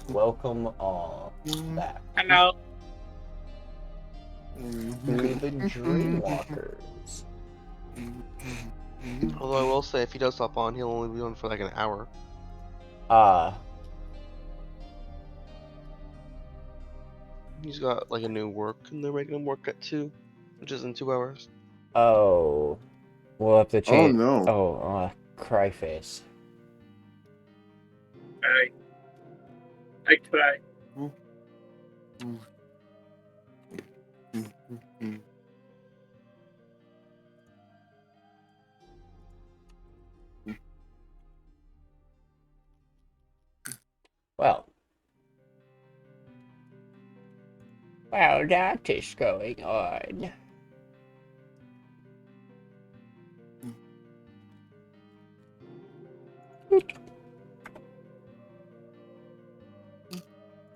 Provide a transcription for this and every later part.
Welcome all back I know. to the Dreamwalkers. Although I will say, if he does hop on, he'll only be on for like an hour. He's got like a new work, and they're making him work at 2, which is in 2 hours. Oh, we'll have to change. Oh no. Oh, cryface. I cry. Well, that is going on.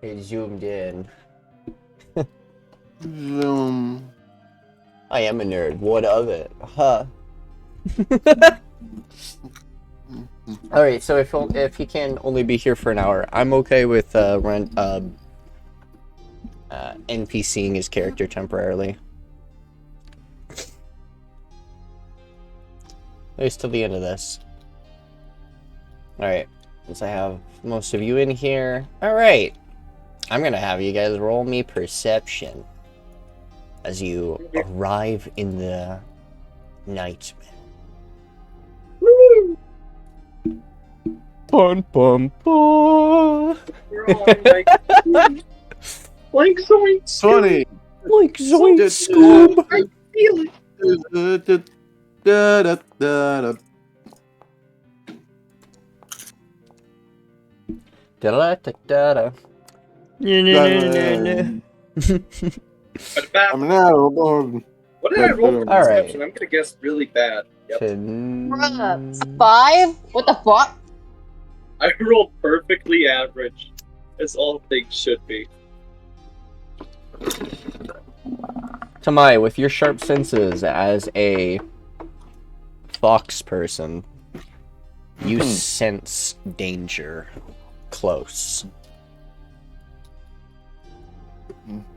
It zoomed in. Zoom. I am a nerd. What of it? Huh? Alright, so if he can only be here for an hour, I'm okay with NPCing his character temporarily. At least till the end of this. Alright, since I have most of you in here. Alright, I'm gonna have you guys roll me perception as you arrive in the nightmare. Bum, bum, bum. We're all like zoink, 20. Like Zoink Scoob. I feel it. Da-da-da-da. Da-da-da-da-da. I'm now born. What did I roll for All perception? right. I'm gonna guess really bad. Yep. 5? What the fuck? I rolled perfectly average, as all things should be. Tamai, with your sharp senses as a fox person, you sense danger close.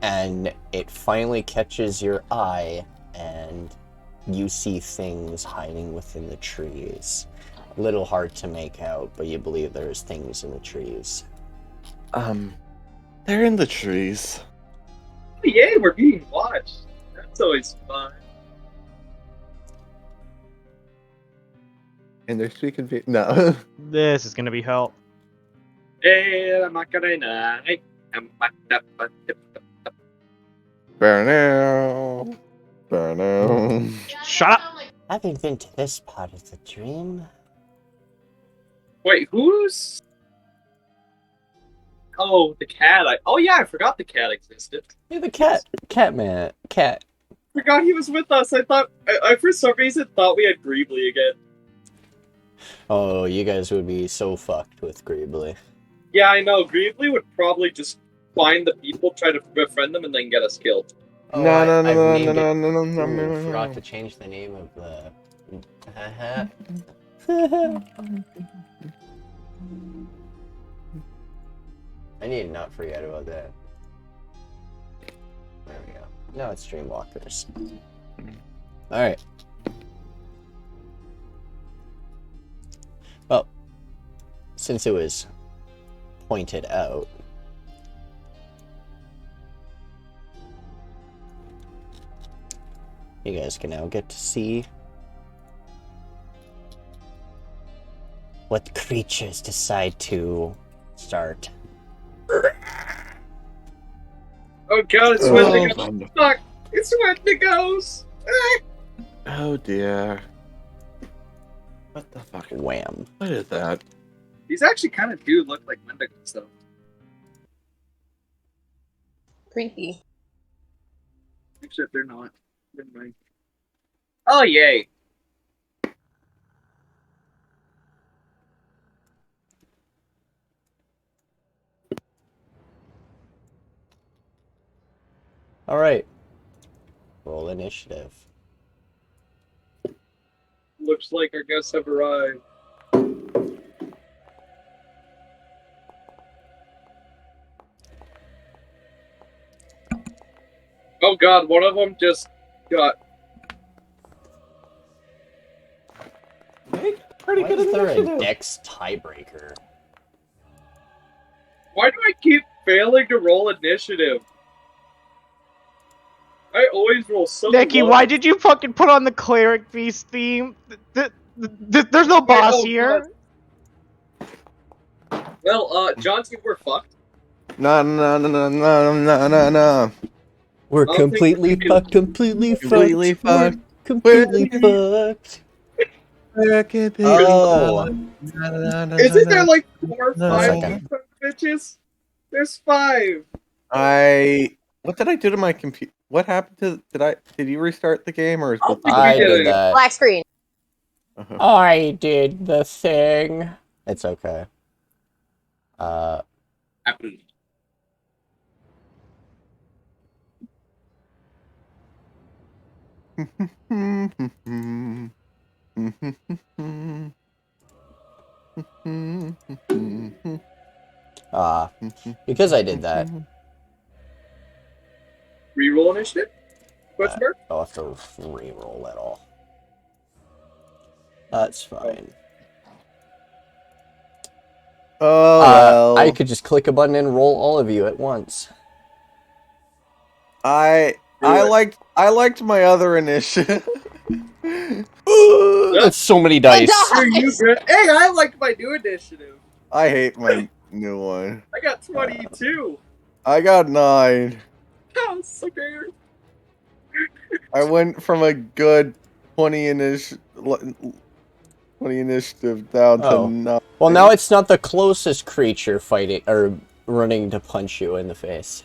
And it finally catches your eye, and you see things hiding within the trees. A little hard to make out, but you believe there's things in the trees. They're in the trees. Yay, we're being watched. That's always fun. And they're speaking. No. This is gonna be hell. Hey, I'm not gonna night. Burn out. Shut up! Having been to this part of the dream, Wait, who's? Oh, the cat. Oh yeah, I forgot the cat existed. yeah, the cat. Forgot he was with us. I thought I for some reason thought we had Greebly again. Oh, you guys would be so fucked with Greebly. Yeah, I know. Greebly would probably just find the people, try to befriend them, and then get us killed. Oh, No. Ooh, forgot to change the name of the. I need to not forget about that. There we go. Now it's Dreamwalkers. Alright. Well, since it was pointed out, you guys can now get to see what creatures decide to start. Oh god, it's Wendigos! Fuck! It's Wendigos! Oh dear. What the fuck? Wham. What is that? These actually kind of do look like Wendigos, though. Creepy. Except they're not. Never mind. Oh, yay! Alright. Roll initiative. Looks like our guests have arrived. Oh god, one of them just got. Pretty Why good is there a initiative. Dex tiebreaker? Why do I keep failing to roll initiative? I always roll so Nikki, low. why did you fucking put on the cleric beast theme? There's no boss oh, here. Well, Jonty, we're fucked. No. We're I don't think completely we can- fucked, completely Completely fucked. We're fucked. completely fucked. Oh. Isn't there like 4 or No. 5 Second. bitches? There's 5. What did I do to my computer? What happened to? Did you restart the game or is I both think you I we guys- did that. Black screen. Uh-huh. I did the thing. It's okay. Happened. Because I did that, Reroll initiative? Question mark? I'll have to re-roll it all. That's fine. Oh well. I could just click a button and roll all of you at once. I liked my other initiative. That's so many dice. Here you go. Hey, I like my new initiative. I hate my new one. I got 22. I got 9. Oh, so great. I went from a good 20 initiative down Oh. to 9. Well, now it's not the closest creature fighting or running to punch you in the face.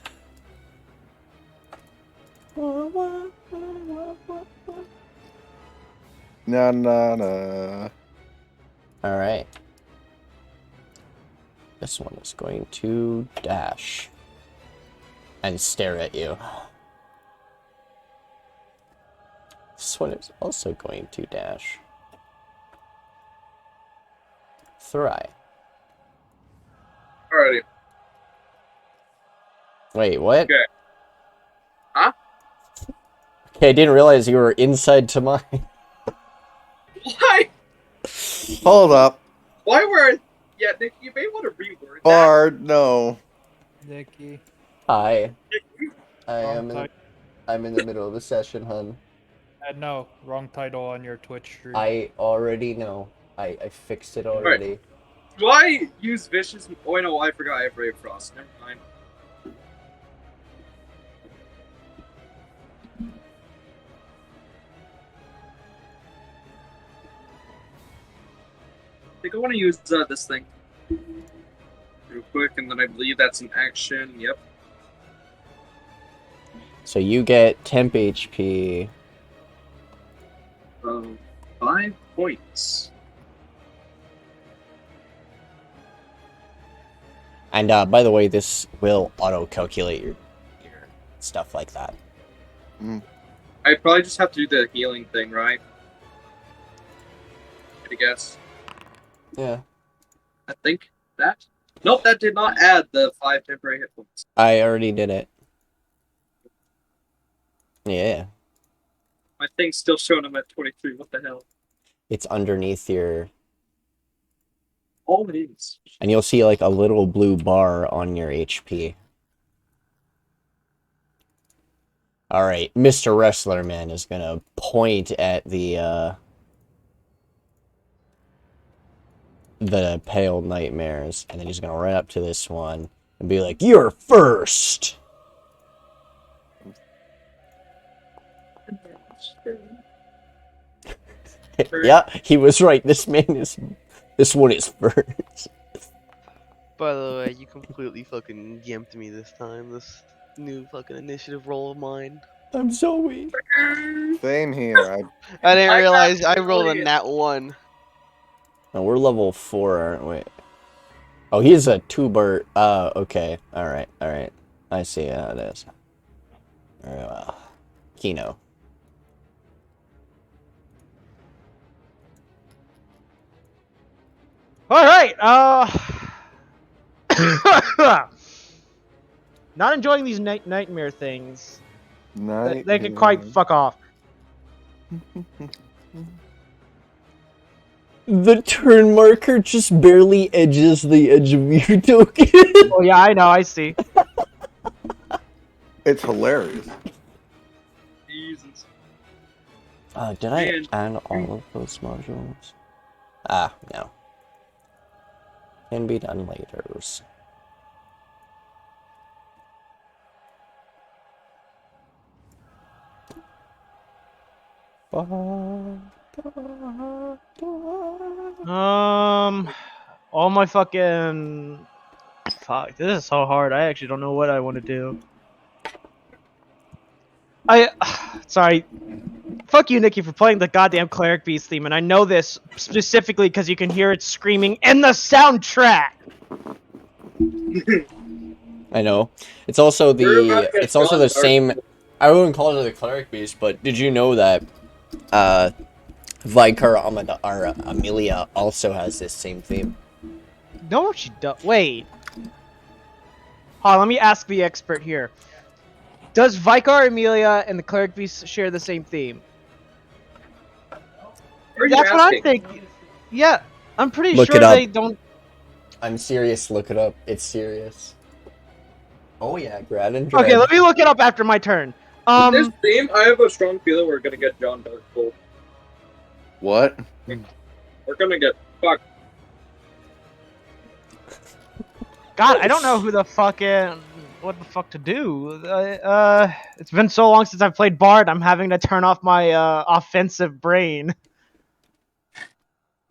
No. Alright. This one is going to dash. And stare at you. This one is also going to dash. Therai. Alrighty. Wait, what? Okay. Huh? Okay, I didn't realize you were inside to mine. Why? Hold up. Why were... Yeah, Nick, you may want to reword that. Bard, no. Nikki. Hi. Wrong I'm in the middle of a session, hun. No, wrong title on your Twitch stream. I already know. I fixed it already. Do I use Vicious... Oh, no, I forgot I have Brave Frost. Never mind. I think I want to use this thing. Real quick, and then I believe that's an action. Yep. So you get temp HP. 5 points. And by the way, this will auto-calculate your stuff like that. I probably just have to do the healing thing, right? I guess. Yeah. I think that. Nope, that did not add the 5 temporary hit points. I already did it. Yeah. My thing's still showing them at 23. What the hell? It's underneath your... All it is. And you'll see like a little blue bar on your HP. Alright, Mr. Wrestler Man is gonna point at the Pale Nightmares, and then he's gonna run up to this one and be like, "You're first!" Yeah, he was right. This one is first. By the way, you completely fucking gimped me this time. This new fucking initiative roll of mine. I'm so weak. Same here. I didn't I realize got I rolled a brilliant. nat 1. No, we're level 4, aren't we? Oh, he's a two-bird. Okay. Alright. I see how it is. Very well. Kino. Alright, not enjoying these nightmare things. Night. They can quite fuck off. The turn marker just barely edges the edge of your token. Oh yeah, I know. I see. It's hilarious. Jesus. Did I Man. add all of those modules? Ah, no. Can be done later. All my fucking. Fuck, this is so hard. I actually don't know what I want to do. Sorry. Fuck you, Nikki, for playing the goddamn Cleric Beast theme, and I know this specifically because you can hear it screaming in the soundtrack! I know. It's also We're about to get it's also done, the or- same. I wouldn't call it the Cleric Beast, but did you know that Vicar Amelia also has this same theme? No, she don't. Wait. Hold on, let me ask the expert here. Does Vicar Amelia and the Cleric Beast share the same theme? What are you That's what I'm asking? thinking. Yeah, I'm pretty Look sure it up. they don't. I'm serious. Look it up. It's serious. Oh yeah, Grad and Dread. Okay, let me look it up after my turn. This theme, I have a strong feeling we're gonna get John Darkbolt. What? We're gonna get fucked. God, I don't know who the fucking what the fuck to do. It's been so long since I've played Bard. I'm having to turn off my offensive brain.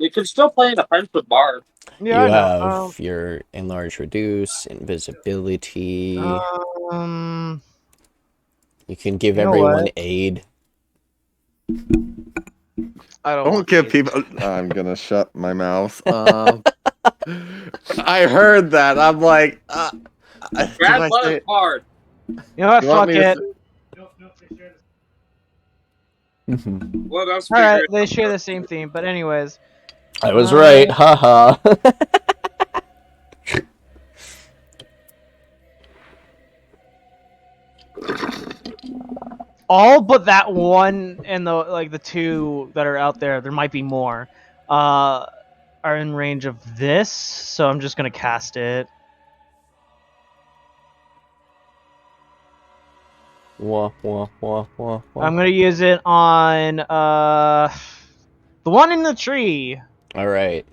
You can still play an offensive bar. Yeah, You I know. have your enlarge, reduce, invisibility. You can give you know everyone what? aid. I don't Don't want give to. people. I'm gonna shut my mouth. I heard that. I'm like, did Grab I one say is it? hard. You know what? You want Fuck me to it. Let us All figure right, it they out. share the same theme, but anyways. I was right. Haha. All but that one and the two that are out there. There might be more. Are in range of this, so I'm just gonna cast it. Wah, wah, wah, wah, wah. I'm gonna use it on the one in the tree. All right.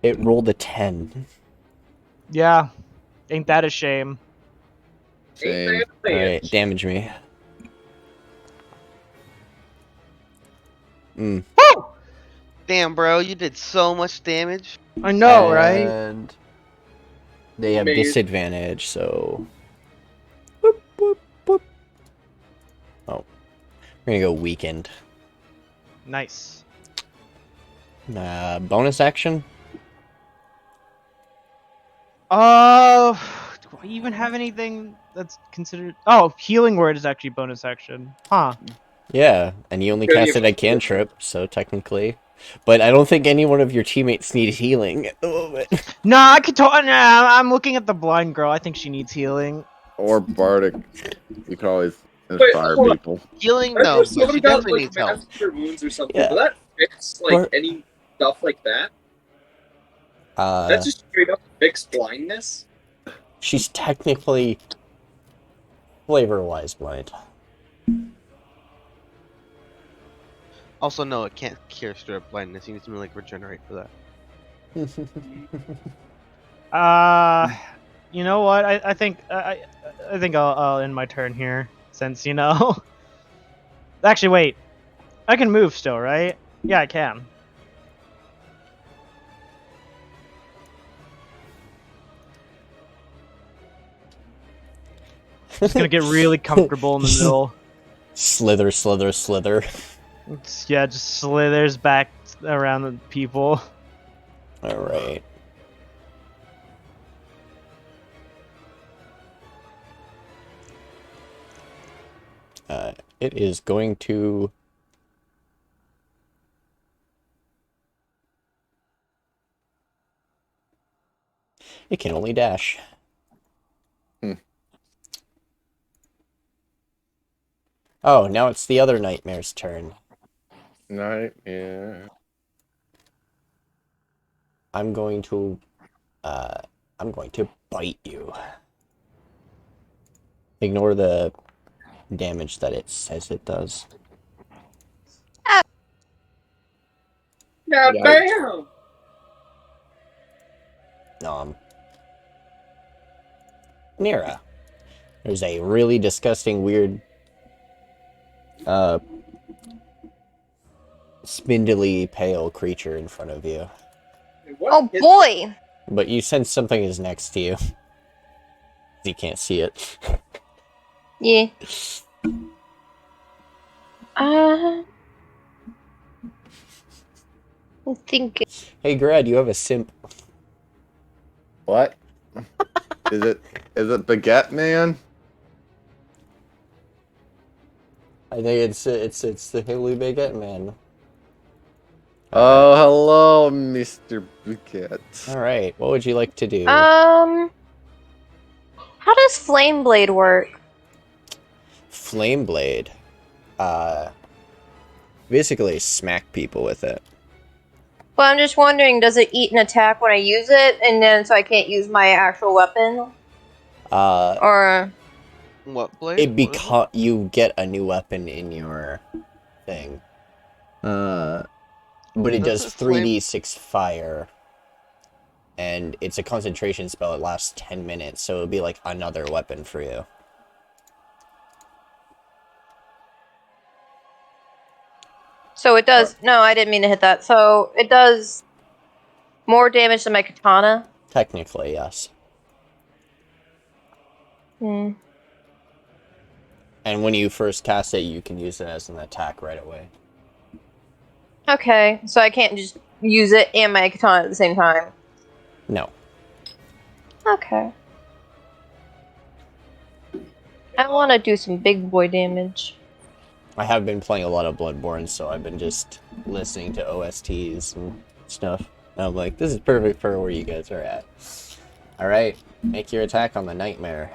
It rolled a 10. Yeah, ain't that a shame? Shame. All right, damage me. Woo! Damn, bro, you did so much damage. I know, right? And they have Amazing. disadvantage, so. Boop, boop, boop. Oh, we're gonna go weakened. Nice. Bonus action. Do I even have anything that's considered? Oh, healing word is actually bonus action. Huh. Yeah, and you only Good, casted yeah. a cantrip, so technically. But I don't think any one of your teammates need healing at the moment. No, I could. Nah, I'm looking at the blind girl. I think she needs healing. Or bardic. You can always Wait, inspire hold on. people. Healing, What no, if but someone she got definitely like needs help. master wounds or something? Yeah. Will that fix like Or- any stuff like that? That's just straight up fix blindness. She's technically flavor-wise blind. Also, no, it can't cure strip blindness. You need something like regenerate for that. You know what? I think I think I'll end my turn here since you know. Actually, wait. I can move still, right? Yeah, I can. Just gonna get really comfortable in the middle. Slither, slither, slither. Yeah, just slithers back around the people. Alright. It is going to... It can only dash. Oh, now it's the other nightmare's turn. Nightmare. I'm going to bite you. Ignore the damage that it says it does. Yeah, bam! Anira. There's a really disgusting, weird, spindly, pale creature in front of you. What Oh is- boy! But you sense something is next to you. You can't see it. Yeah. I think. Hey, Grad, you have a simp. What? Is it Baguette Man? I think it's the Haley Baguette Man. Oh, hello, Mr. Baguette. Alright, what would you like to do? How does Flame Blade work? Flame Blade. Basically smack people with it. Well, I'm just wondering, does it eat an attack when I use it, and then so I can't use my actual weapon? Or What blade? You get a new weapon in your thing. But it does Does it flame- 3d6 fire. And it's a concentration spell. It lasts 10 minutes, so it'll be like another weapon for you. so it does. No, I didn't mean to hit that. So it does more damage than my katana. Technically, yes. Hmm. And when you first cast it, you can use it as an attack right away. Okay, so I can't just use it and my katana at the same time. No. Okay. I want to do some big boy damage. I have been playing a lot of Bloodborne, so I've been just listening to OSTs and stuff. And I'm like, this is perfect for where you guys are at. Alright, make your attack on the nightmare.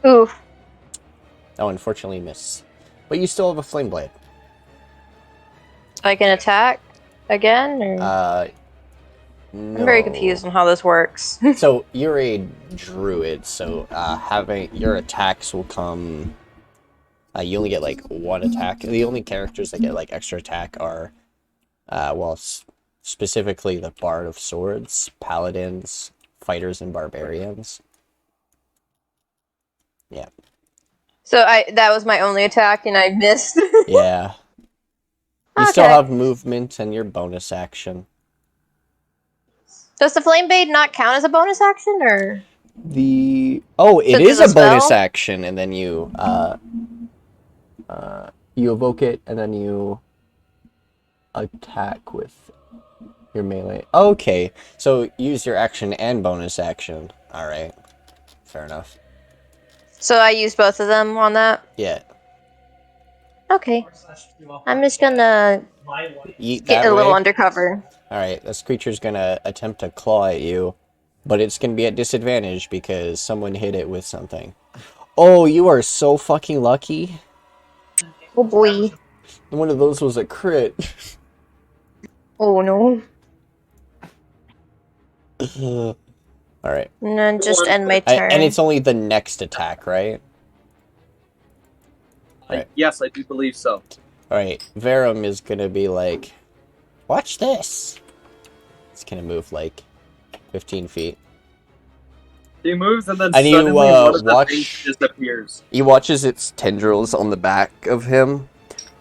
Oof. Oh, unfortunately miss. But you still have a flame blade. I can attack again? Or... No. I'm very confused on how this works. So, you're a druid, so having your attacks will come... you only get, like, one attack. The only characters that get, like, extra attack are, specifically the Bard of Swords, Paladins, Fighters, and Barbarians. Yeah. So that was my only attack and I missed. Yeah. You still have movement and your bonus action. Does the Flame Blade not count as a bonus action, or? Oh, it Since is it's a a bonus spell? action, and then you evoke it, and then you attack with your melee. Okay, so use your action and bonus action. Alright. Fair enough. So I used both of them on that? Yeah. Okay. I'm just gonna Eat get that a little way. undercover. Alright, this creature's gonna attempt to claw at you, but it's gonna be at disadvantage because someone hit it with something. Oh, you are so fucking lucky. Oh boy. One of those was a crit. Oh no. Alright. And then just end my turn. And it's only the next attack, right? Right. Yes, I do believe so. Alright, Verum is gonna be like, watch this! It's gonna move like 15 feet. He moves and then And you, suddenly one of the watch- things disappears. He watches its tendrils on the back of him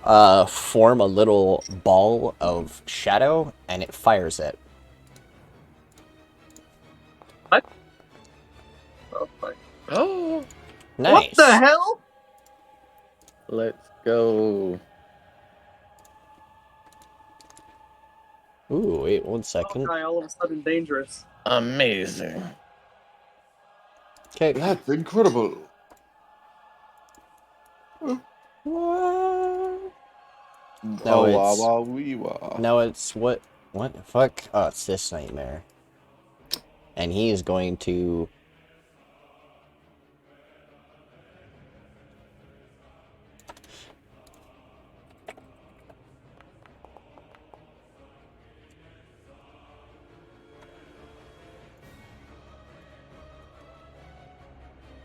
form a little ball of shadow, and it fires it. What? Oh, fine. Oh, Nice. What the hell? let's go. Ooh, wait 1 second. Guy all of a sudden dangerous. Amazing. Okay. That's incredible. No, Oh, it's- wah, wah, wee, wah. Now it's what What the fuck? Oh, it's this nightmare. And he is going to...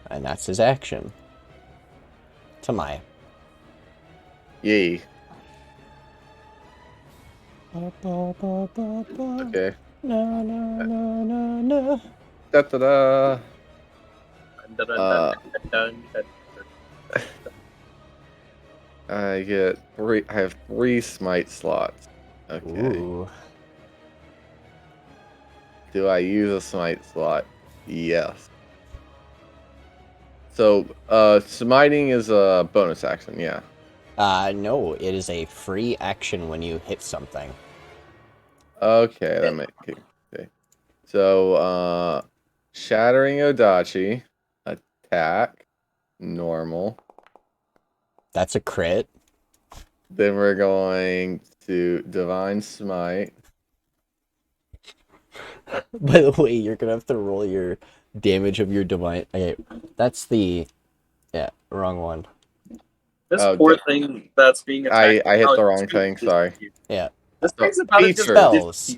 And that's his action. To my. Yay. Ba, ba, ba, ba, ba. Okay. No, no, no, no, no. Da da da. I get 3. I have 3 smite slots. Okay. Ooh. Do I use a smite slot? Yes. So, smiting is a bonus action, yeah. No, it is a free action when you hit something. Okay, that makes okay. So, shattering Odachi, attack, normal. That's a crit. Then we're going to divine smite. By the way, you're gonna have to roll your damage of your divine. Okay, that's the. Yeah, wrong one. This Oh, poor thing that's being attacked. I hit Oh, the it's wrong too thing, sorry. cute. Yeah. This Oh, thing's about to just spells.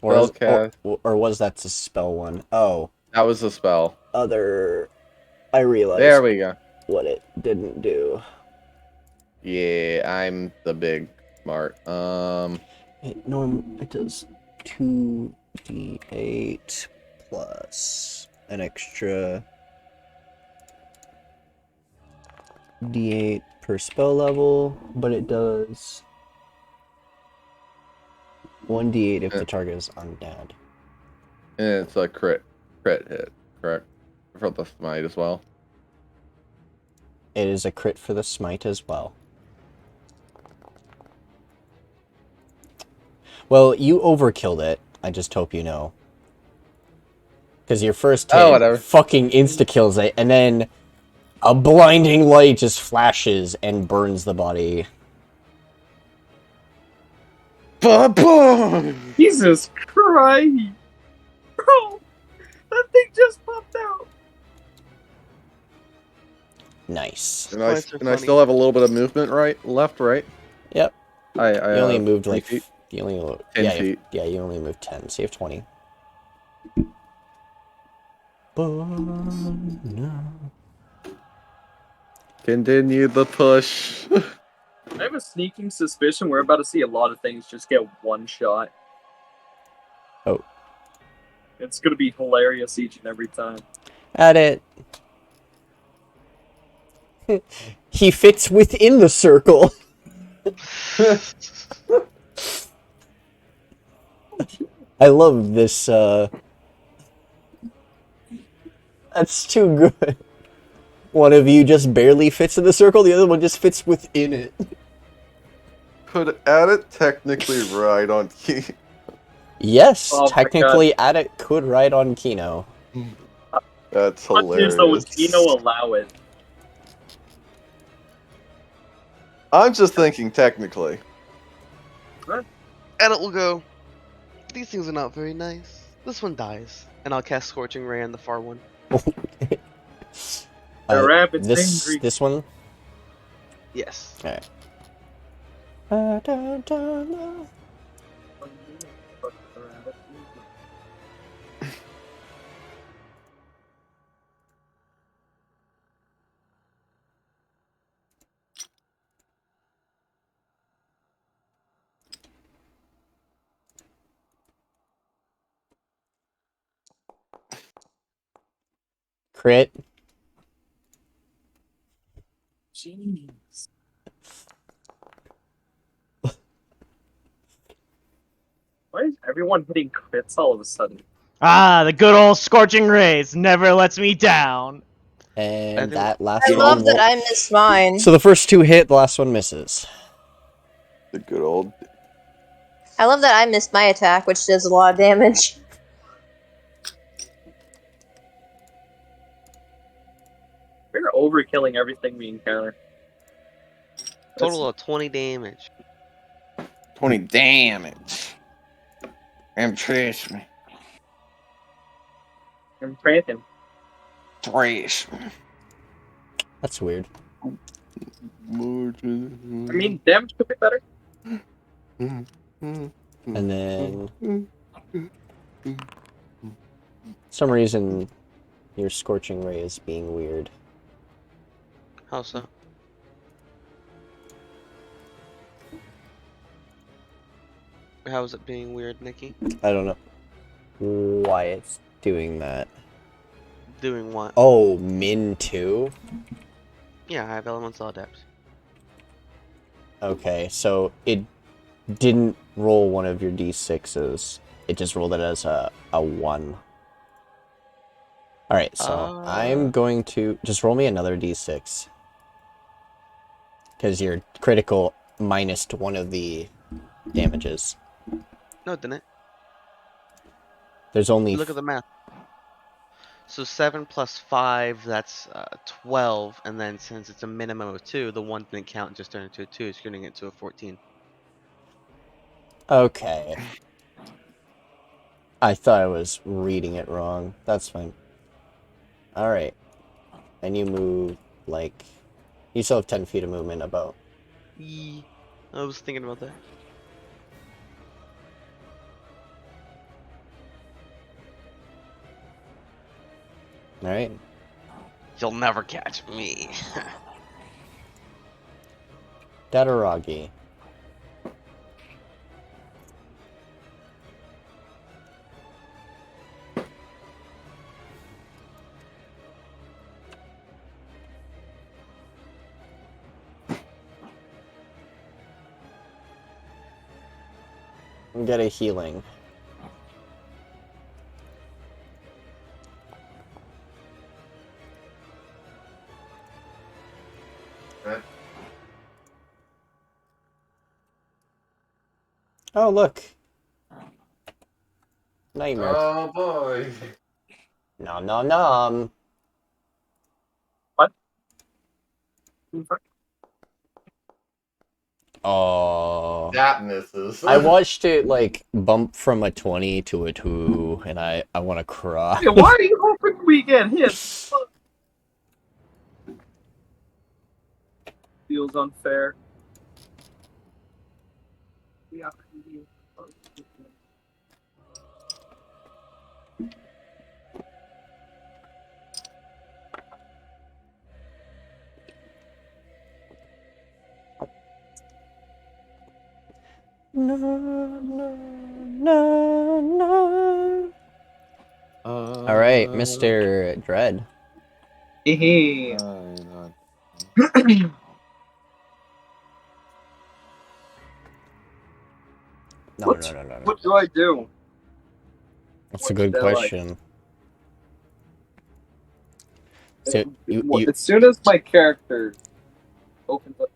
disappear. Or was that the spell one? Oh, That was a spell. other. I realized There we go. what it didn't do. Yeah, I'm the big smart. It does 2d8 plus an extra d8 per spell level, but it does 1d8 if the target is undead. And it's a crit hit, correct? For the smite as well. It is a crit for the smite as well. Well, you overkilled it. I just hope you know. Because your first hit whatever. fucking insta-kills it, and then a blinding light just flashes and burns the body. Ba-boom! Jesus Christ! Bro, that thing just popped out. Nice. And I still have a little bit of movement, left, right? Yep. I You only moved 20 like... feet. You only, 10 yeah, feet. Yeah, you only moved 10, so you have 20. Continue the push. I have a sneaking suspicion we're about to see a lot of things just get one shot. Oh. It's gonna be hilarious each and every time. Addit. He fits within the circle. I love this, That's too good. One of you just barely fits in the circle, the other one just fits within it. Could Addit technically ride on Key? Yes, Oh my technically Addit could ride on Kino. That's What hilarious. is though would Kino allow it? I'm just thinking technically. Addit will go. These things are not very nice. This one dies, and I'll cast Scorching Ray on the far one. The rabbit's angry. This one? Yes. Alright. Crit. Genius. Why is everyone hitting crits all of a sudden? Ah, the good old Scorching Rays never lets me down. And that last I one love that won't- I missed mine. So the first two hit, the last one misses. The good old. I love that I missed my attack, which does a lot of damage. We're overkilling everything we encounter. Total of 20 damage. 20 damage. And trash me. I'm praying. Trash. That's weird. I mean, damage could be better. And then, some reason, your Scorching Ray is being weird. How so? How is it being weird, Nikki? I don't know why it's doing that. Doing what? Oh, min 2? Yeah, I have elemental adepts. Okay, so it didn't roll one of your d6s. It just rolled it as a 1. Alright, so I'm going to... Just roll me another d6. Because you're critical minus one of the damages. No, it didn't. There's only... Look at the math. So 7 plus 5, that's 12, and then since it's a minimum of 2, the 1 didn't count and just turned into a 2, so turning it to a 14. Okay. I thought I was reading it wrong. That's fine. Alright. And you move, like... You still have 10 feet of movement about. Yee. I was thinking about that. Alright. You'll never catch me. Dataragi. Get a healing. Oh, look. Nightmare. Oh boy. Nom nom nom. Oh. That misses. I watched it, like, bump from a 20 to a 2, and I want to cry. Yeah, why are you hoping we get hit? Feels unfair. Yeah. No, no, no, no. Alright, Mr. Dread. Hehe. No. What do I do? That's a good question. So, you... As soon as my character opens up.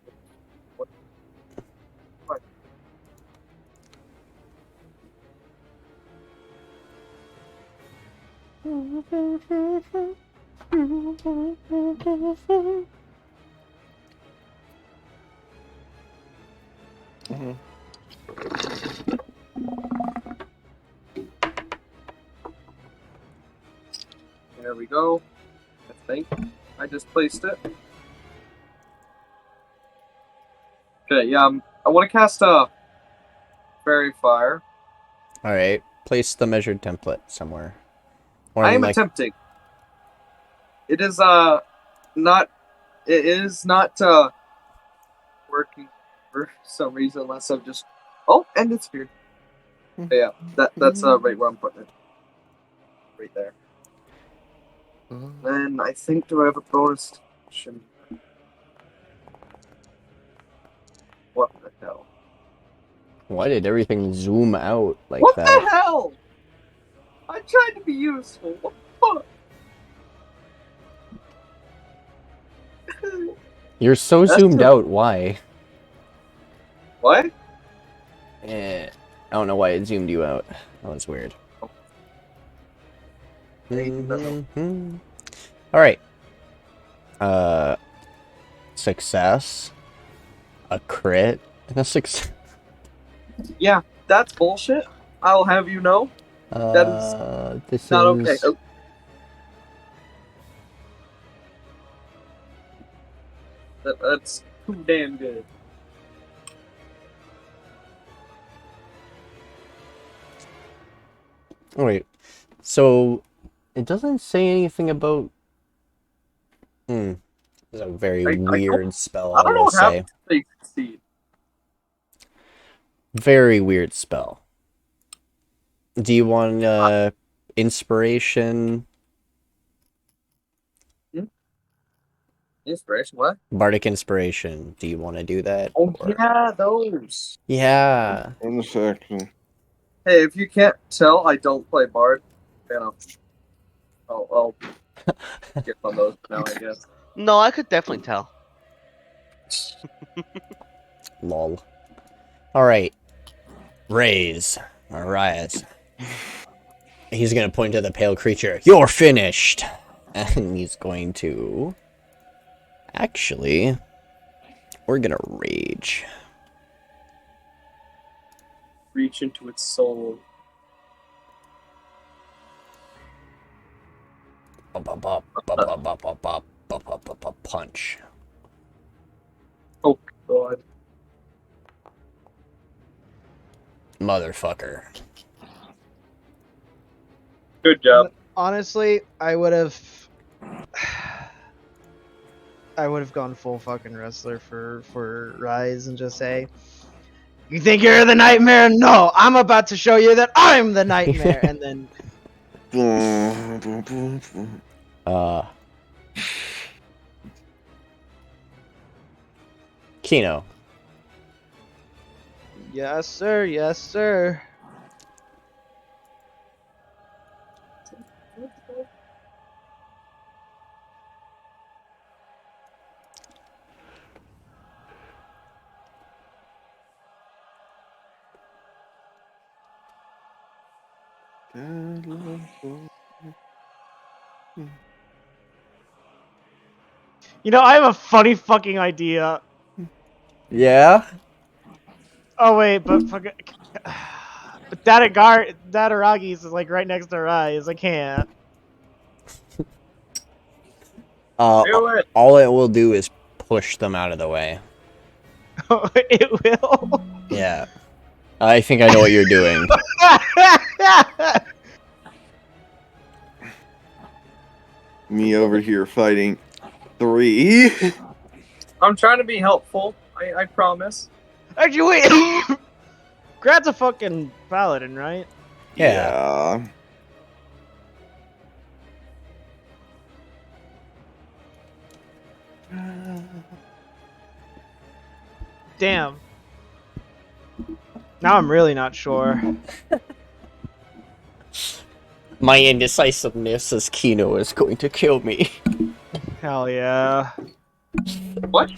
There we go. I think I just placed it. Okay, yeah, I want to cast a Fairy Fire. Alright, place the measured template somewhere. Or I am attempting. It is not. It is not working for some reason unless I'm just. Oh, and it's here. Yeah, that's right where I'm putting it. Right there. And I think, do I have a bonus action? What the hell? Why did everything zoom out like What that? the hell? I tried to be useful. What the fuck? You're so zoomed out, why? What? I don't know why it zoomed you out. That was weird. Alright. Success. A crit. And a success. Yeah, that's bullshit. I'll have you know. This Not is... okay. Oh. That's too damn good. Wait, so it doesn't say anything about... This is a very weird spell, I don't will know how say. they succeed. Very weird spell. Do you want inspiration? Inspiration, what? Bardic inspiration. Do you want to do that? Oh, or- yeah, those. Yeah. In a section. Hey, if you can't tell, I don't play Bard. You know, I'll get on those now, I guess. No, I could definitely tell. Lol. Alright. Reyes. Or Reyes. He's gonna point to the pale creature. You're finished! And he's going to... Actually... We're gonna rage. Reach into its soul. Punch. Oh, God. Motherfucker. Good job. Honestly, I would have gone full fucking wrestler for Rise and just say, "You think you're the nightmare? No, I'm about to show you that I'm the nightmare." And then Kino. yes, sir. Yes, sir. You know, I have a funny fucking idea. Yeah? Oh wait, but fucking but Dataragi's is like right next to Rise. I can't. Do it. All it will do is push them out of the way. It will. Yeah. I think I know what you're doing. Me over here fighting 3. I'm trying to be helpful. I promise. Actually, wait. Grad's a fucking paladin, right? Yeah. Damn. Now I'm really not sure. My indecisiveness as Kino is going to kill me. Hell yeah. What?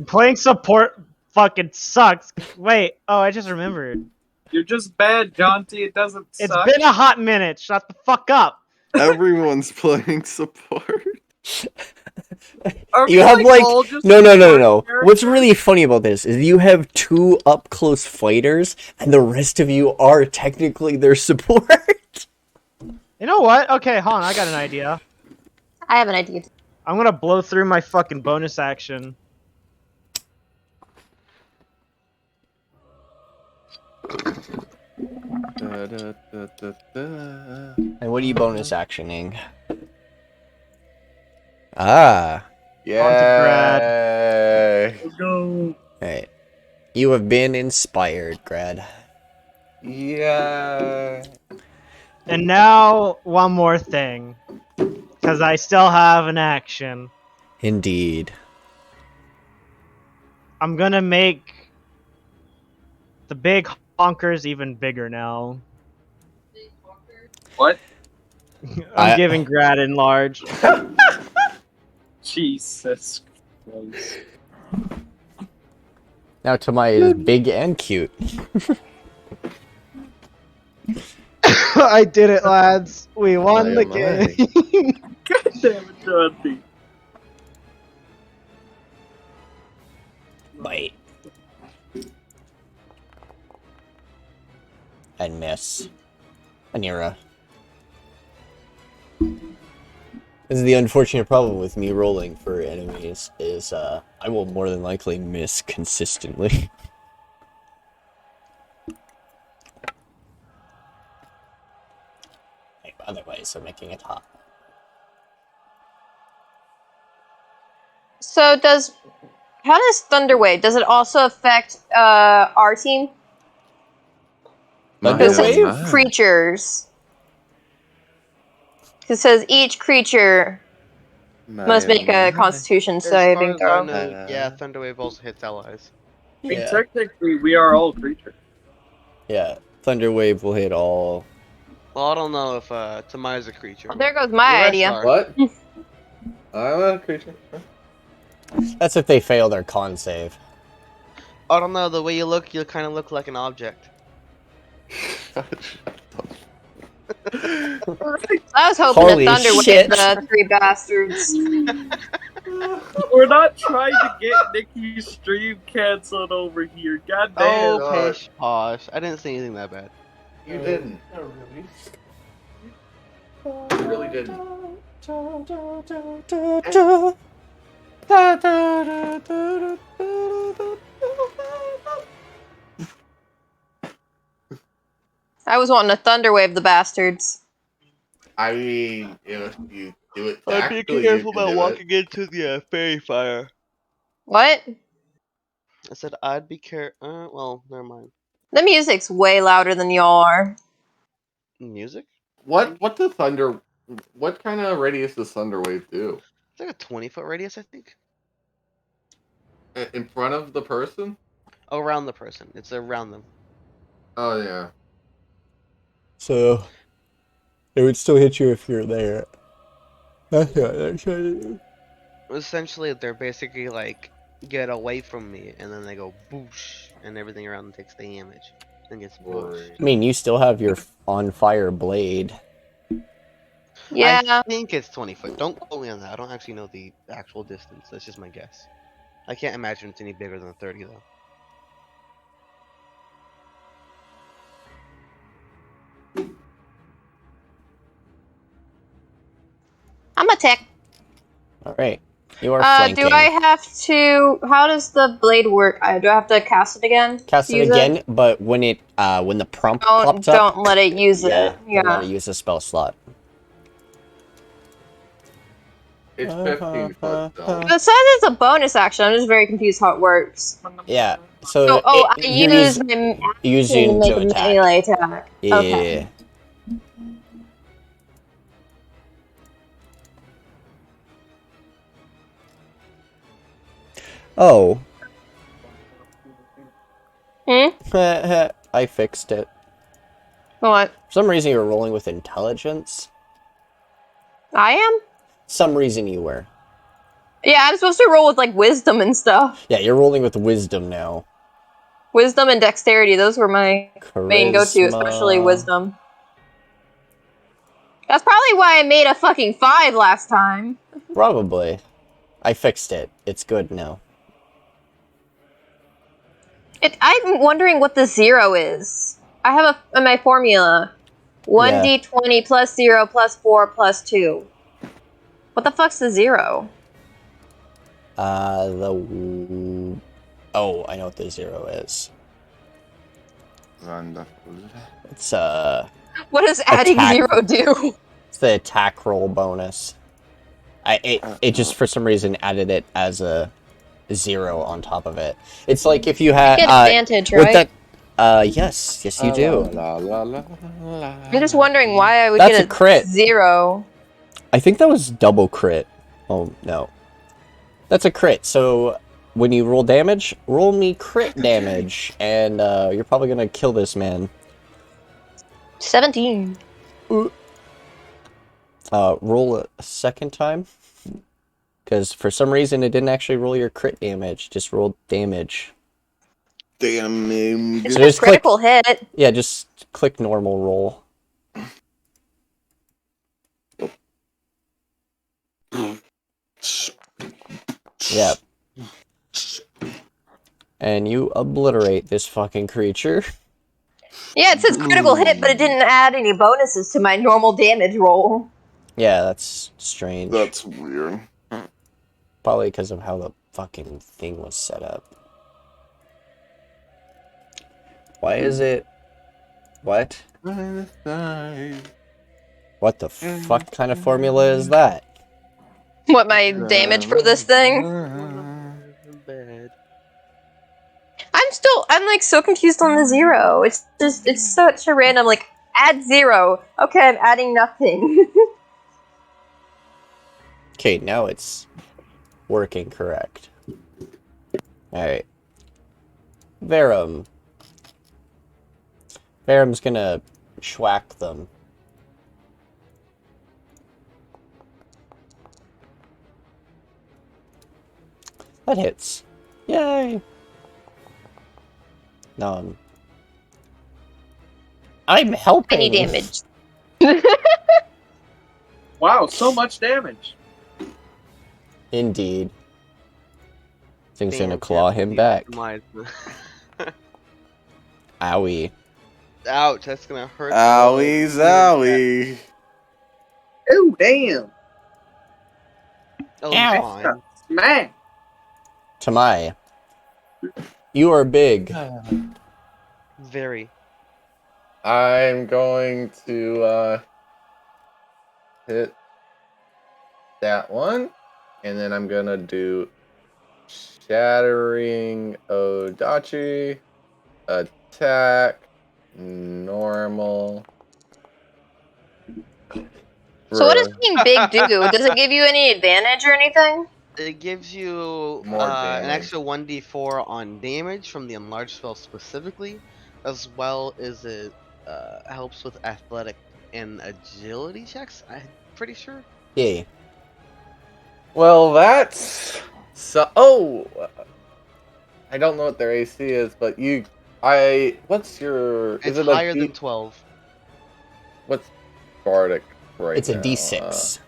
Playing support fucking sucks. Wait, oh, I just remembered. You're just bad, Jonty. It doesn't It's suck. been a hot minute. Shut the fuck up. Everyone's playing support. Are You we, have like all just no. characters? What's really funny about this is you have 2 up close fighters, and the rest of you are technically their support. You know what? Okay, hold on. I got an idea. I have an idea. I'm gonna blow through my fucking bonus action. And what are you bonus actioning? Ah. Yeah. Let's go. Alright. You have been inspired, Grad. Yeah. And now, one more thing. Because I still have an action. Indeed. I'm gonna make the big honkers even bigger now. What? I'm giving Grad enlarged. Jesus Christ. Now to my big and cute. I did it, lads. We won the Alright. game. God damn it, Jonty. Bite. and miss. Anira. This is the unfortunate problem with me rolling for enemies, is I will more than likely miss consistently. Otherwise, I'm making it hot. So how does Thunder Wave? Does it also affect our team? Thunder It says Wave? creatures. It says each creature must make a Constitution As saving far as I throw. know, yeah, Thunderwave also hits allies. I mean, Yeah. technically, we are all creatures. Yeah. Thunder Wave will hit all. Well, I don't know if Tamaya's a creature. Well, there goes The my rest idea. are. What? I'm a creature. That's if they fail their con save. I don't know, the way you look, you kind of look like an object. I was hoping Holy that Thunder shit. Wave the three bastards. We're not trying to get Nikki's stream canceled over here. God damn. Oh, pish posh. I didn't say anything that bad. You didn't. You really didn't. I was wanting to Thunder Wave the bastards. I mean, if you do it I'd be tactfully, careful you can about do walking into the fairy fire. What? I said I'd be well, never mind. The music's way louder than y'all are. Music? What kind of radius does Thunder Wave do? It's like a 20-foot radius, I think. In front of the person? Oh, around the person. It's around them. Oh, yeah. So, it would still hit you if you're there. That's what they're trying to do. Essentially, they're basically like, get away from me, and then they go boosh, and everything around them takes the damage. And gets boosh. I mean, you still have your on fire blade. Yeah. I think it's 20 foot. Don't quote me on that. I don't actually know the actual distance. That's just my guess. I can't imagine it's any bigger than 30, though. I'm a tech. Alright. You are flanking. Do I have to... How does the blade work? Do I have to cast it again? Cast it again, but when it when the prompt pops up... Don't let it use it. Don't let it use a spell slot. It's 15 foot, though. It says it's a bonus action. I'm just very confused how it works. Yeah. So I use my using to make to a attack. melee attack. Yeah. Okay. Oh. I fixed it. What? For some reason you were rolling with intelligence. I am? Some reason you were. Yeah, I'm supposed to roll with like wisdom and stuff. Yeah, you're rolling with wisdom now. Wisdom and dexterity, those were my main go-to, Charisma. especially wisdom. That's probably why I made a fucking 5 last time. Probably. I fixed it. It's good now. I'm wondering what the 0 is. I have in my formula. 1d20 plus 0 plus 4 plus 2. What the fuck's the 0? Oh, I know what the 0 is. Wonderful. It's What does adding Attack. 0 do? It's the attack roll bonus. It just for some reason added it as a 0 on top of it. It's like if you had You get advantage, with right? that. Yes, you do. I'm just wondering why I would That's get a crit. 0. I think that was double crit. Oh no, that's a crit. So when you roll damage, roll me crit damage, and you're probably gonna kill this man. 17. Roll a second time, because for some reason it didn't actually roll your crit damage. Just rolled damage. It's So a just critical hit. Yeah, just click normal roll. Yep. And you obliterate this fucking creature. Yeah, it says critical hit, but it didn't add any bonuses to my normal damage roll. Yeah, that's strange. That's weird. Probably because of how the fucking thing was set up. Why is it... What? What the fuck kind of formula is that? What, my damage for this thing? Bad. I'm like so confused on the 0. It's just, it's such a random, like, add 0. Okay, I'm adding nothing. Okay, now it's working correct. Alright. Verum. Verum's gonna schwack them. That hits. Yay! No, I'm helping. Any damage. Wow, so much damage. Indeed. Thing's gonna Damn, claw can't him believe back. optimized. Owie. Ouch, that's gonna hurt. Owie zowie. Oh, damn. Oh, Ow. fine. Smack. Tamai. You are big. Very. I'm going to hit that one, and then I'm gonna do Shattering Odachi, attack, normal. So what does being big do? Does it give you any advantage or anything? It gives you More an damage. extra 1d4 on damage from the enlarged spell specifically, as well as it helps with athletic and agility checks. I'm pretty sure. Yay. Well, that's so. Oh, I don't know what their AC is, but what's your? It's Is it higher a than 12. What's Bardic right It's a now? D6.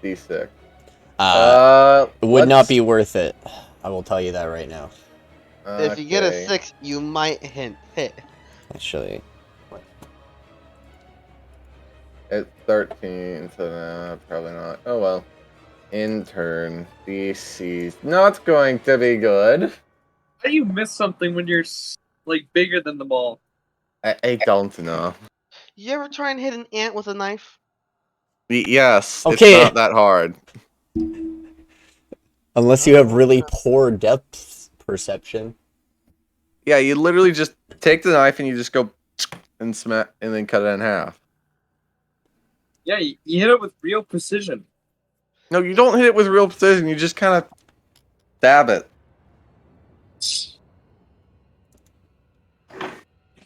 D6. It would not let's- be worth it. I will tell you that right now. If you get a okay. 6, you might hit. Actually, It's 13, so no, probably not. Oh well. In turn, DC's not going to be good. How do you miss something when you're like bigger than the ball? I don't know. You ever try and hit an ant with a knife? Yes, Okay. it's not that hard. unless you have really poor depth perception. Yeah, you literally just take the knife and you just go and smack and then cut it in half. Yeah, you hit it with real precision. No, you don't hit it with real precision. You just kind of stab it.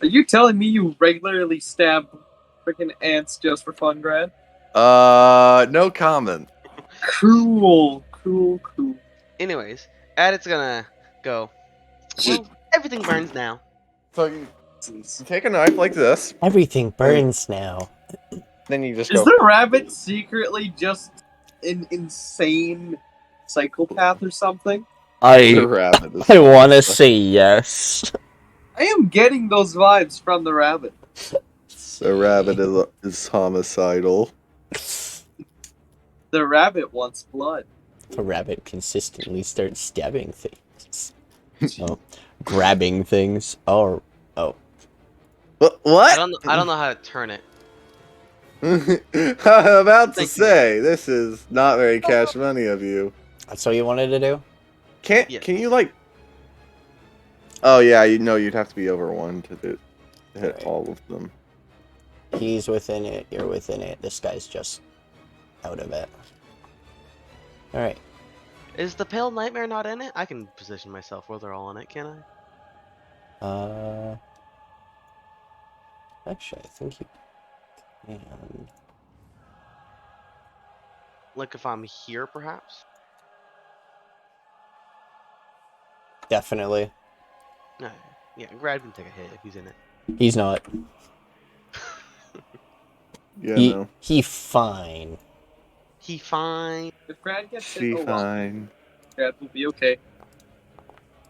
Are you telling me you regularly stab freaking ants just for fun, Grad? No comment. Cool. Anyways, Addit's gonna go. Well, everything burns now. So you take a knife like this, Everything burns now. then you just Is go. the rabbit secretly just an insane psychopath or something? The rabbit is I want to say yes. I am getting those vibes from the rabbit. The rabbit is homicidal. The rabbit wants blood. The rabbit consistently starts stabbing things. Oh, grabbing things. Oh. What? I don't know how to turn it. I'm about to Thank you. say this is not very cash money of you. That's what you wanted to do? Yes. Can you like? Oh yeah, you'd have to be over 1 to hit all of them. He's within it. You're within it. This guy's just out of it. All right. Is the Pale Nightmare not in it? I can position myself where they're all in it, can I? Actually, I think you can. Like if I'm here, perhaps? Definitely. No. Yeah, Grad can take a hit if he's in it. He's not. Yeah, no. He fine. He fine. If Grad gets She hit, oh well. fine. Grad will be okay.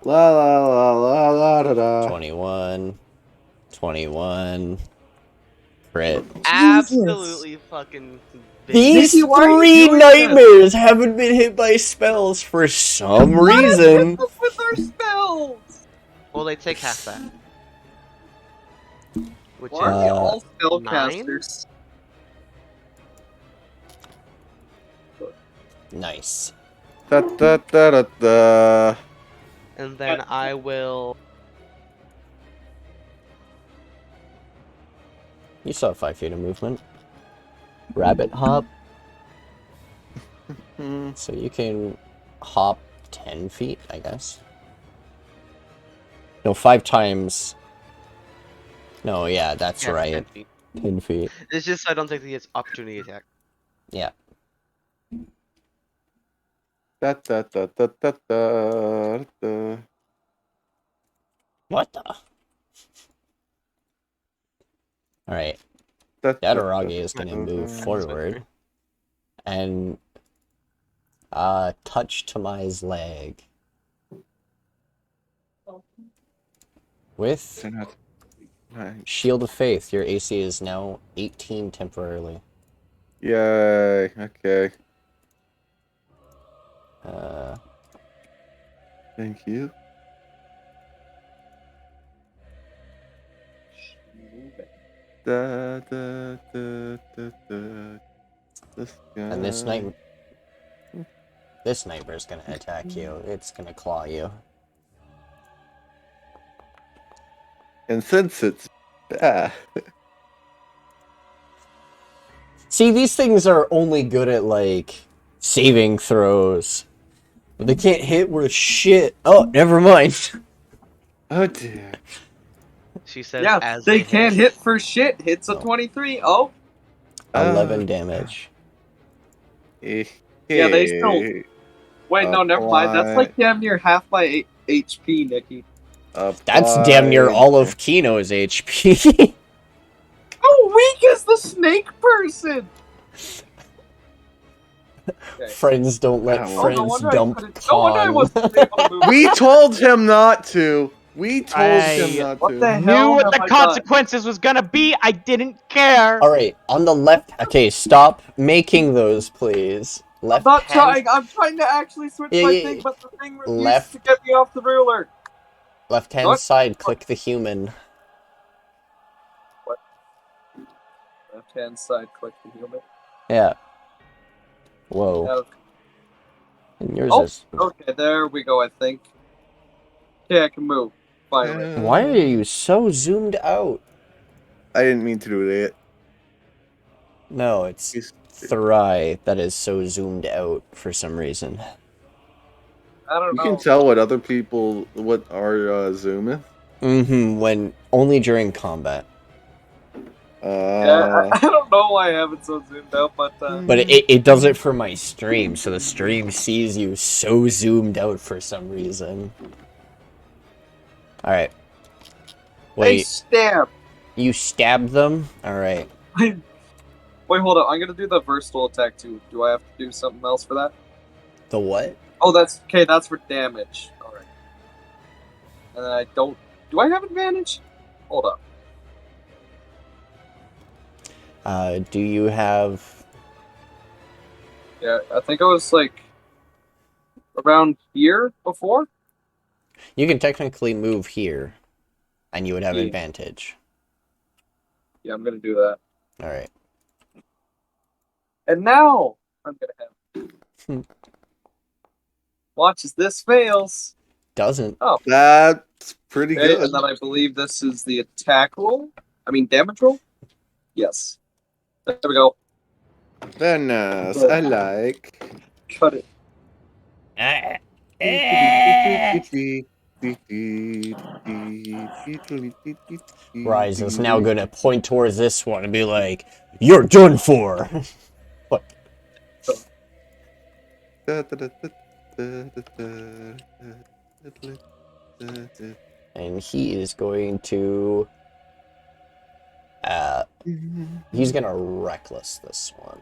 La la la la la da da. 21. 21. Crit. Absolutely fucking big. These Nikki, why are you three doing this? nightmares haven't been hit by spells for some reason. With our spells! Well, they take half that. Which Why are we is all 9? spellcasters? Nice. Da, da, da, da, da. And then I will. You still have 5 feet of movement. Rabbit hop. So you can hop 10 feet, I guess. No, 5 times. No, yeah, that's Yeah, right. 10 feet. 10 feet. It's just I don't take the opportunity attack. Yeah. Da, da, da, da, da, da, da. What the? Alright. Da, da, Dataragi da, is going to da, move da. forward. And touch Tamai's leg. With They're not- Nice. Shield of Faith, your AC is now 18 temporarily. Yay. Okay. Thank you. Da, da, da, da, da. This guy. And this nightmare's gonna attack you. It's gonna claw you. And since it's See, these things are only good at, like, saving throws. But they can't hit worth shit. Oh, never mind. oh dear. She says, Yeah, as they can't hit for shit. Hits a No. 23. Oh, 11 damage. Yeah, they still- wait, no, never mind. That's like damn near half my HP, Nikki. That's damn near all of Kino's HP. How weak is the snake person? Okay. Friends don't let Oh, no friends wonder I dump couldn't- no wonder I con. wasn't able to move. We told him not to. We told him I- not What to. the Knew hell what have the I done? consequences was gonna be. I didn't care. Alright, on the left... Okay, stop making those, please. I'm Left not hand... trying. I'm trying to actually switch Yeah, my yeah, thing, yeah. but the thing refuses Left. to get me off the ruler. Left hand What? side, click the human. Left hand side, click the human. Yeah. Whoa. Okay. And yours Oh, is... okay, there we go, I think. Okay, I can move. Finally. Why are you so zoomed out? I didn't mean to do that. No, it's Therai that is so zoomed out for some reason. I don't You know. can tell what other people what are zooming. Mm-hmm, when... Only during combat. Yeah, I don't know why I have it so zoomed out, but But it does it for my stream, so the stream sees you so zoomed out for some reason. Alright. they Wait, stab. you stabbed them? Alright. Wait, hold up. I'm gonna do the versatile attack too. Do I have to do something else for that? The what? Oh, that's okay. That's for damage. All right. And then I don't. Do I have advantage? Hold up. Do you have... Yeah, I think I was like around here before. You can technically move here, and you would have Yeah. advantage. Yeah, I'm gonna do that. Alright. And now I'm gonna have. Watch as this fails. Doesn't. That's pretty Okay, good. and then I believe this is the attack roll. I mean damage roll. Yes. There we go. Very nice. I like. Cut it. Reyes is now gonna point towards this one and be like, "You're done for!" And he is going to... he's gonna reckless this one.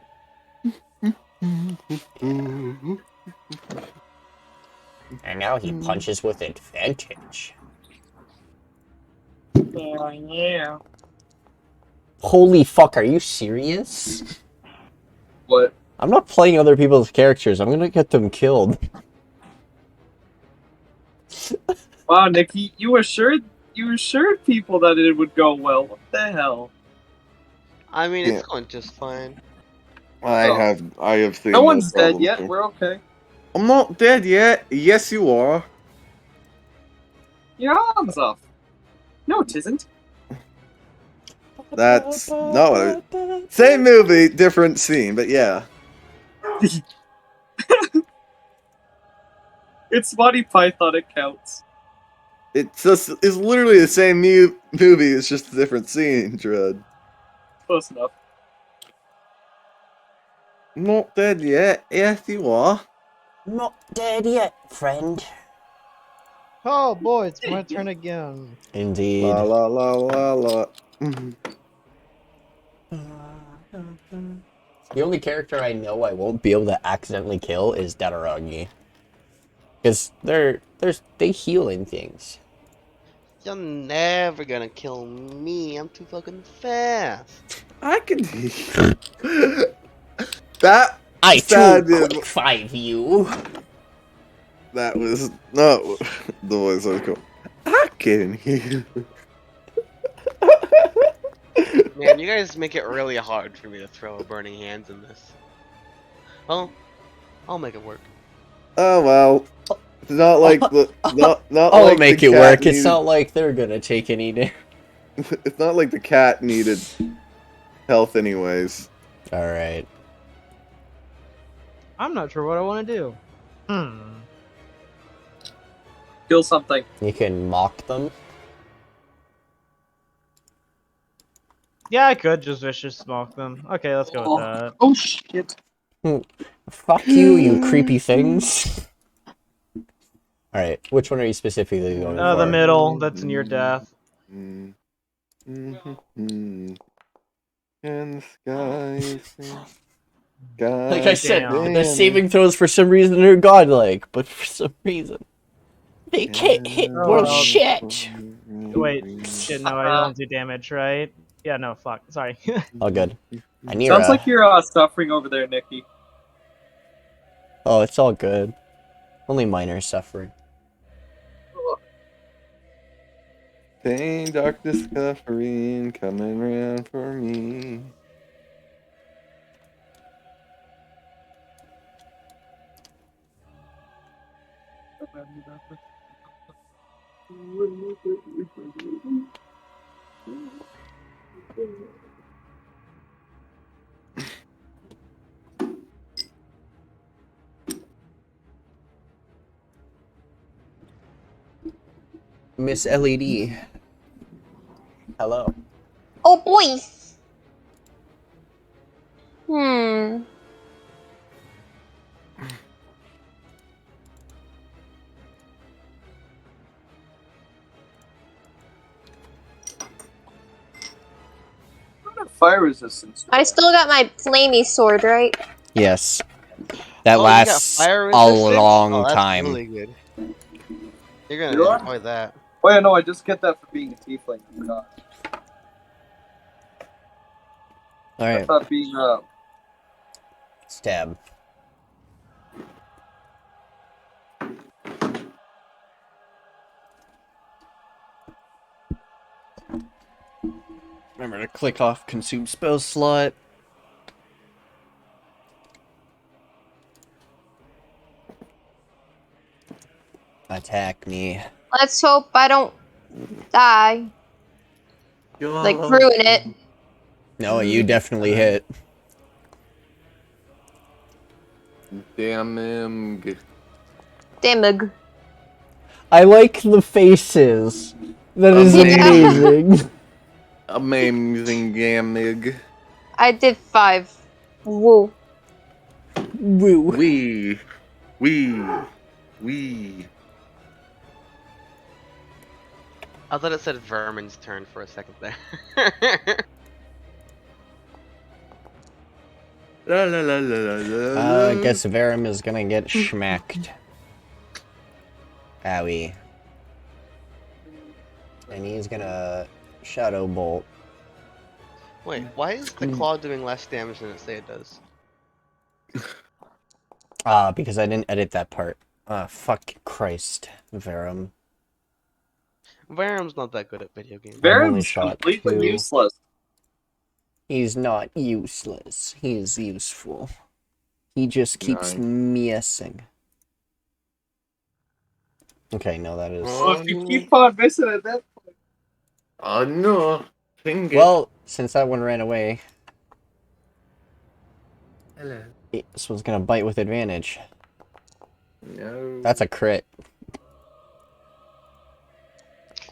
And now he punches with advantage. Yeah. Holy fuck, are you serious? What? I'm not playing other people's characters. I'm gonna get them killed. Wow, Nikki, you assured people that it would go well. What the hell? I mean, Yeah. it's going just fine. I Oh. have seen No one's dead problem yet. there. We're okay. I'm not dead yet. Yes, you are. Your arm's off. No, it isn't. That's no same movie, different scene, but yeah. It's Monty Python. It counts. It's literally the same movie. It's just a different scene, Dread. Close enough. I'm not dead yet. Yes, you are. Not dead yet, friend. Oh boy, it's my turn again. Indeed. La la la la la. The only character I know I won't be able to accidentally kill is Dataragi. Because they heal in things. You're never gonna kill me. I'm too fucking fast. I can. That I too sounded. quick 5 you. That was not the voice I was going. I can hear. Man, you guys make it really hard for me to throw a burning hands in this. Well, I'll make it work. Oh well. It's not like the not I'll like make the it cat work. It's needed- not like they're gonna take any damage. It's not like the cat needed health anyways. Alright. I'm not sure what I want to do. Kill something. You can mock them. Yeah, I could just vicious smoke them. Okay, let's go with that. Oh shit. Fuck you, you creepy things. Alright, which one are you specifically going for? The middle. That's near death. And the sky is Like I said, Damn. the saving throws for some reason are godlike, but for some reason they can't hit Oh, world well. shit. Wait, shit, no, I don't do damage, right? Yeah, no, fuck. Sorry. All good. Anira. Sounds like you're suffering over there, Nikki. Oh, it's all good. Only minor suffering. Pain, darkness, suffering, coming round for me. Miss LED. Hello. Oh boy. Hmm. Fire resistance. I still got my flamey sword, right? Yes. That Oh, you got lasts fire a resistance? long Oh, that's time. really good. You're gonna You are? enjoy that. Oh yeah, no, I just get that for being a tiefling. I forgot. I Alright. thought being Stab. Remember to click off consume spell slot. Attack me. Let's hope I don't die. Like, ruin it. No, you definitely hit. Damn him. Damag. I like the faces. That is amazing. Amazing gamig. I did 5. Woo. Woo. We. I thought it said Vermin's turn for a second there. La la la la la la. I guess Verum is gonna get schmacked. Owie. And he's gonna Shadow Bolt. Wait, why is the claw doing less damage than it say it does? Because I didn't edit that part. Fuck Christ, Verum. Verum's not that good at video games. only Verim's shot completely 2. useless. He's not useless. He's useful. He just keeps missing. Okay, no, that is... Well, if you keep on missing at that point. Oh no. Well, since that one ran away, Hello. this one's gonna bite with advantage. No. That's a crit.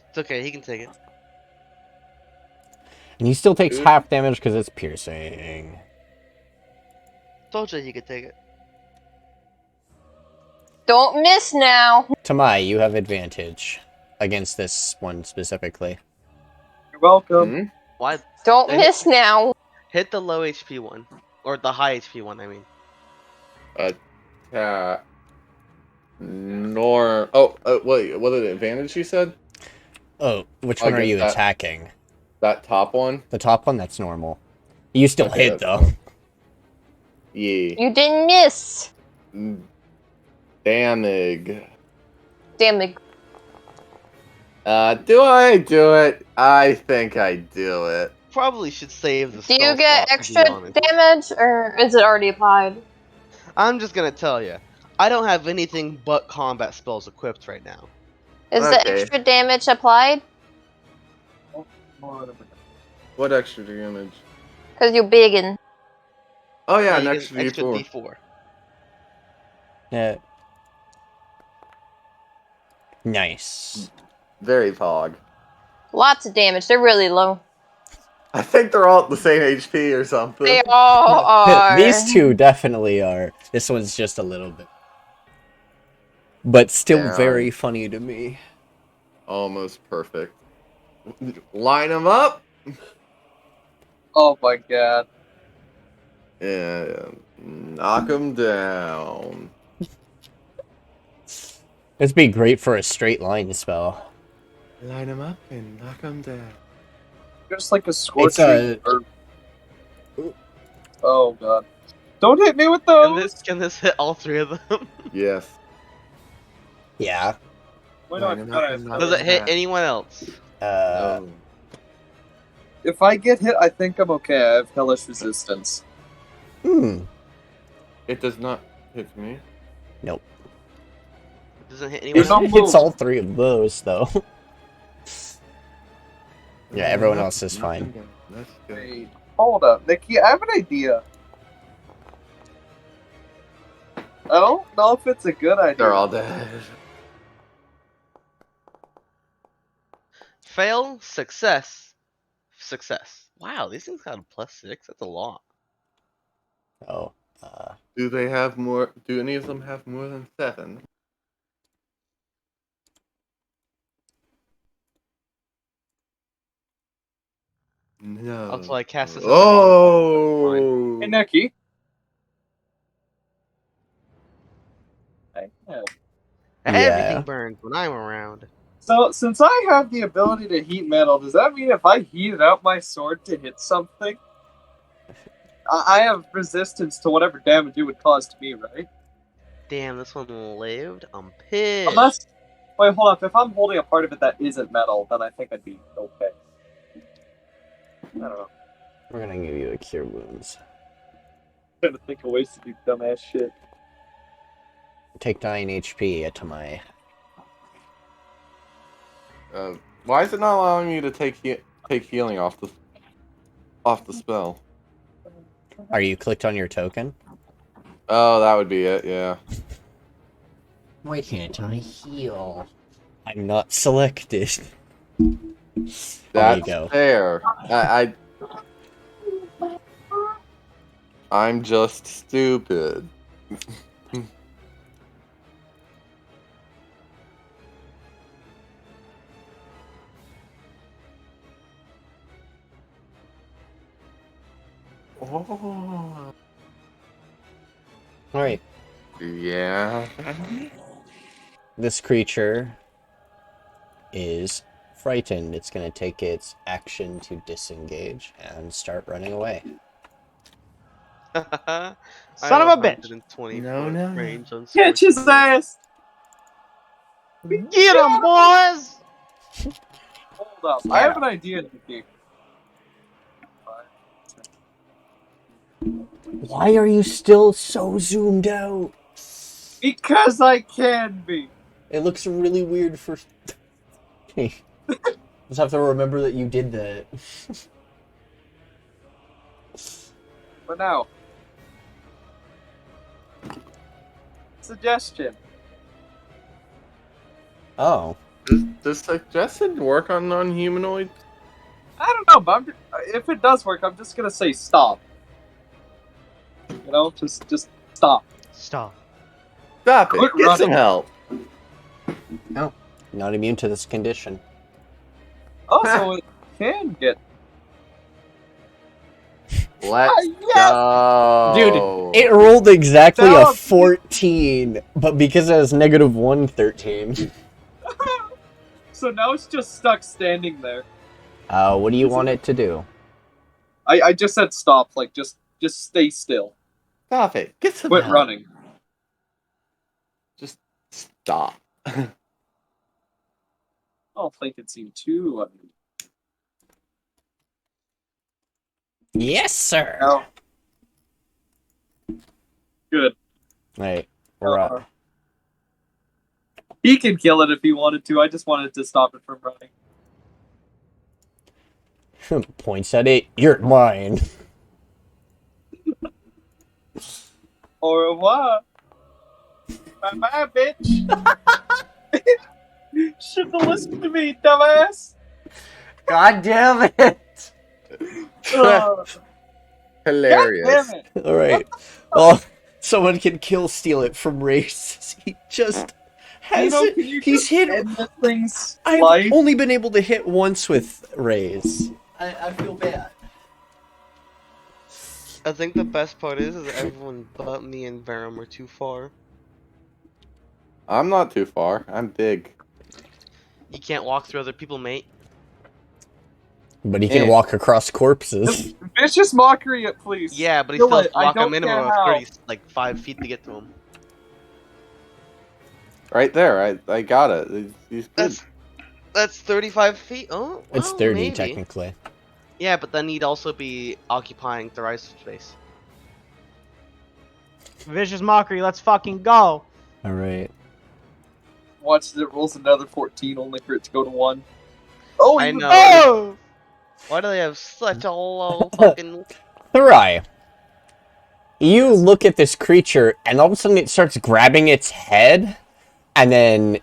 It's okay, he can take it. And he still takes Ooh. half damage because it's piercing. Told you he could take it. Don't miss now. Tamai, you have advantage against this one specifically. You're welcome. Why? Don't Hey. miss now. Hit the low HP one. Or the high HP one, I mean. Attack. Nor. Oh, wait. What are the advantage you said? Oh, which one are Against you that- attacking? That top one? The top one? That's normal. You still Okay, hit, that's though. fine. Yeah. You didn't miss. Damage. Damn it. Do I do it? I think I do it. Probably should save the Do spell you get slot, to be extra honest. damage, or is it already applied? I'm just gonna tell you. I don't have anything but combat spells equipped right now. Is the Okay. extra damage applied? What extra damage? Because you're big and... Oh yeah, you next get an extra V4. D4. Yeah. Nice. Very pog. Lots of damage. They're really low. I think they're all at the same HP or something. They all are. These two definitely are. This one's just a little bit. But still Yeah. very funny to me. Almost perfect. Line them up. Oh my god. Yeah. Knock them down. It'd be great for a straight line spell. Line them up and knock them down. Just like a It's scorching herb. Oh god. Don't hit me with those! Can this hit all three of them? Yes. Yeah. Why not? Does it hit anyone else? No. If I get hit, I think I'm okay. I have hellish resistance. It does not hit me. Nope. It doesn't hit anyone There's else? no It's move. all three of those, though. Yeah, everyone else is fine. Let's go. Wait, hold up. Nikki, I have an idea. I don't know if it's a good idea. They're all dead. Fail, success, success. Wow, these things got a +6. That's a lot. Oh. Do they have more? Do any of them have more than 7? No. Until I cast this. Oh. Hey, Nikki. I have. Everything Yeah. burns when I'm around. So, since I have the ability to heat metal, does that mean if I heated up my sword to hit something, I have resistance to whatever damage it would cause to me, right? Damn, this one lived. I'm pissed. Unless, wait, hold up. If I'm holding a part of it that isn't metal, then I think I'd be okay. I don't know. We're gonna give you a Cure Wounds. I'm trying to think of ways to do dumbass shit. Take 9 HP to my... Why is it not allowing you to take healing off the spell? Are you clicked on your token? Oh, that would be it. Yeah. Why can't I heal? I'm not selected. That's There you go. fair. I'm just stupid. Oh. Alright. Yeah. This creature is frightened, it's going to take its action to disengage and start running away. Son of a bitch! 120 No, foot no, no. range, Catch his unfortunately. ass! Get him, boys! Hold up. Yeah. I have an idea, Nikki. Why are you still so zoomed out? Because I can be. It looks really weird for... Just have to remember that you did that. But now. Suggestion. Oh. Does suggested work on non-humanoids? I don't know, but if it does work, I'm just gonna say stop. You know, just stop. Stop. Stop it. Quit Get some running. help. No. Not immune to this condition. Also, it can get. Let's Yes! go. Dude, it rolled exactly a Stop. 14, but because it has negative 113. So now it's just stuck standing there. What do you want it to do? I just said stop, like just stay still. Stop it. Get some Quit help. running. Just stop. I don't think it seemed too. Yes, sir! No. Good. Alright, we're up. He can kill it if he wanted to. I just wanted to stop it from running. Points at it, you're mine. Or what? Bye, bitch. Shouldn't have listened to me, dumbass. God damn it! God Hilarious. damn it. Alright. Well, someone can kill steal it from Reyes. He just has Kino, it. can you He's just hit. end this thing's I've life? only been able to hit once with Reyes. I feel bad. I think the best part is everyone but me and Verum are too far. I'm not too far. I'm big. You can't walk through other people, mate. But he can Yeah. walk across corpses. Vicious mockery it, please. Yeah, but he Kill still has it. to I walk a don't minimum care of how. 30, like 5 feet to get to him. Right there. I got it. He's good. That's 35 feet. Oh, It's well, 30 maybe. technically. Yeah, but then he'd also be occupying Therai's space. Vicious mockery, let's fucking go. Alright. Watch it rolls another 14 only for it to go to 1. Oh, I even know. better. Oh! Why do they have such a low fucking... Therai. You look at this creature, and all of a sudden it starts grabbing its head, and then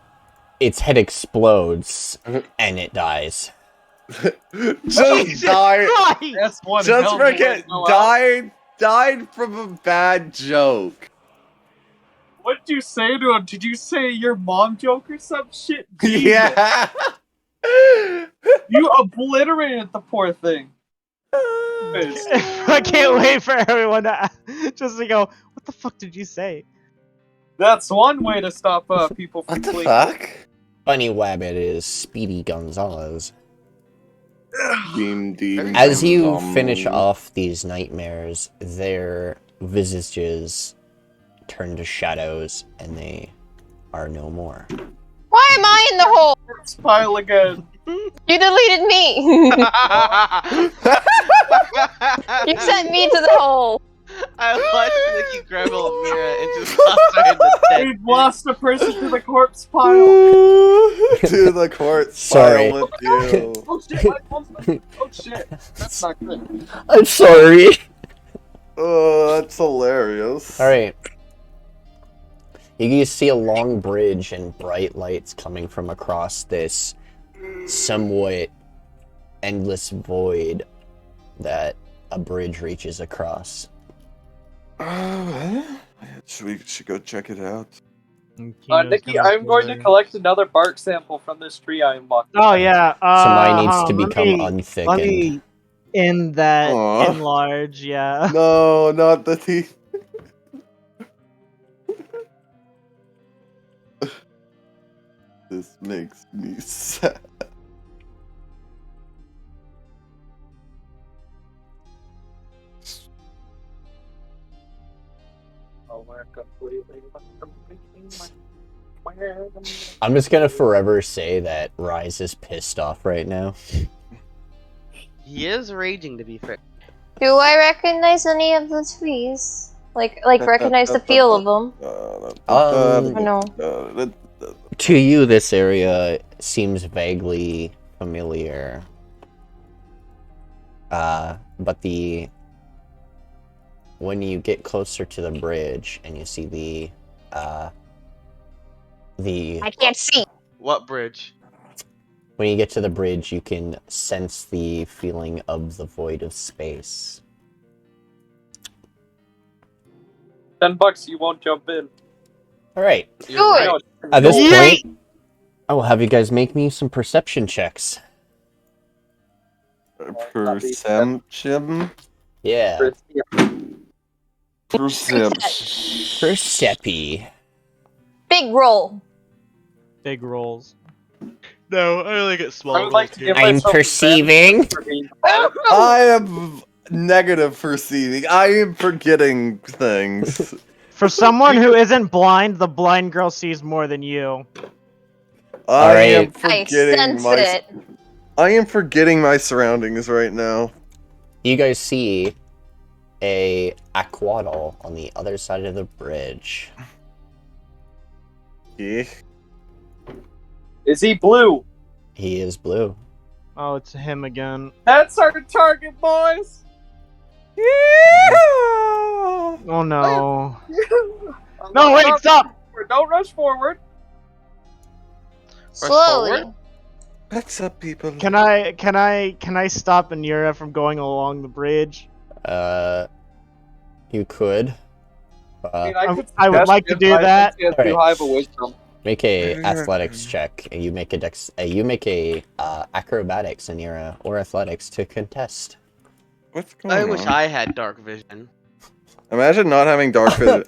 its head explodes, and it dies. Just died. Christ! That's one Just hell of a way forget. to go out. Died from a bad joke. What did you say to him? Did you say your mom joke or some shit? Jesus. Yeah. You obliterated the poor thing. I can't wait for everyone to just to go, what the fuck did you say? That's one way to stop people from What the fleeing. fuck? Bunny Wabbit is Speedy Gonzalez. Deem. As you finish off these nightmares, their visages turn to shadows, and they are no more. Why am I in the hole? Let's pile again. You deleted me. You sent me to the hole. I watched Nikki grab Elvira and just toss her in the dead. We've lost a person to the corpse pile. To the court. Sorry. With you. Oh shit, my phone's oh shit. That's not good. I'm sorry. Oh, that's hilarious. Alright. You see a long bridge and bright lights coming from across this somewhat endless void that a bridge reaches across. We should go check it out. Nikki, I'm going to collect another bark sample from this tree I unlocked. Oh yeah. Somebody needs to let become me- unthickened. Let me in that Aw. enlarge, yeah. No, not the teeth. This makes me sad. I'm just gonna forever say that Reyes is pissed off right now. He is raging, to be fair. Do I recognize any of the trees? Like recognize the feel of them? Or no? To you, this area seems vaguely familiar. But when you get closer to the bridge and you see the I can't see. What bridge? when you get to the bridge, you can sense the feeling of the void of space. $10, you won't jump in. All right. You're right. At this point, I will have you guys make me some perception checks. Perception? Yeah. Perception. Big roll. Big rolls. No, I only get small I would like to give I'm myself perceiving. advantage for being bad. I am negative perceiving. I am forgetting things. For someone who isn't blind, the blind girl sees more than you. I am Alright. I forgetting sense my. it. I am forgetting my surroundings right now. You guys see a aquaddle on the other side of the bridge. Yeah. Is he blue? He is blue. Oh, it's him again. That's our target, boys! Oh no. I'm No, not- wait, don't stop! Don't rush forward. Slowly. forward? What's up, people? Can I stop Anira from going along the bridge? You could. I would like to do that. He has too high of a wisdom. Make a athletics check. And you make a acrobatics in your or athletics to contest. What's going I on? wish I had dark vision. Imagine not having dark vision.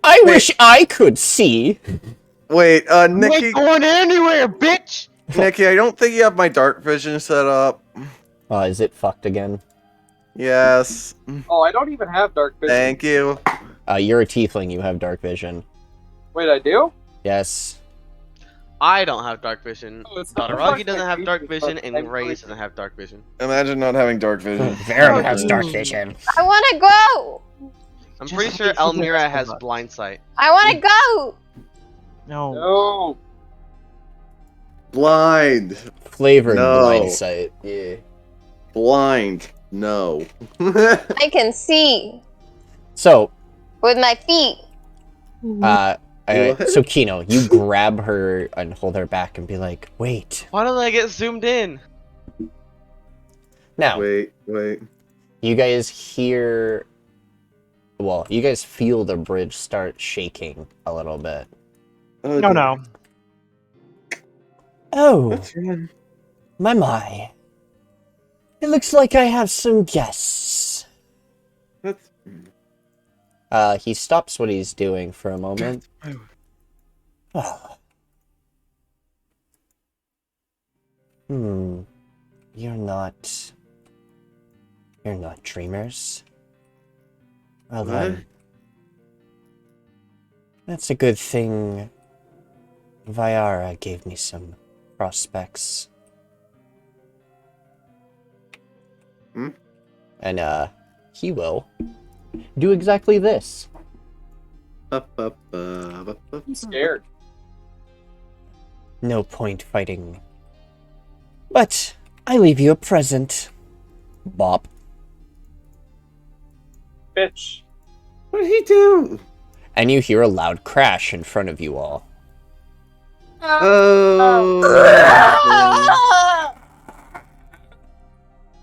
I wish I could see. Wait, You Nikki, ain't going anywhere, bitch! Nikki, I don't think you have my dark vision set up. Is it fucked again? Yes. Oh, I don't even have dark vision. Thank you. You're a tiefling. You have dark vision. Wait, I do? Yes. I don't have dark vision. Oh, it's not Dataragi like doesn't have dark creatures, vision, but and technically- Reyes doesn't have dark vision. Imagine not having dark vision. Varen has dark vision. I want to go. I'm Just pretty like sure it's the Elmira rest has of us. blind sight. I want to go. No. No. Blind. Flavored No. blind sight. Yeah. Blind. No. I can see So, with my feet. so Kino, you grab her and hold her back and be like, "Wait." Why don't I get zoomed in? Now, Wait. you guys hear. Well, you guys feel the bridge start shaking a little bit. Oh, No. Oh, What's wrong? my. It looks like I have some guests. What's... He stops what he's doing for a moment. Oh. You're not dreamers. Well What? then. That's a good thing Vyara gave me some prospects. And he will do exactly this. I'm scared. No point fighting. But I leave you a present. Bop. Bitch. What did he do? And you hear a loud crash in front of you all. Oh.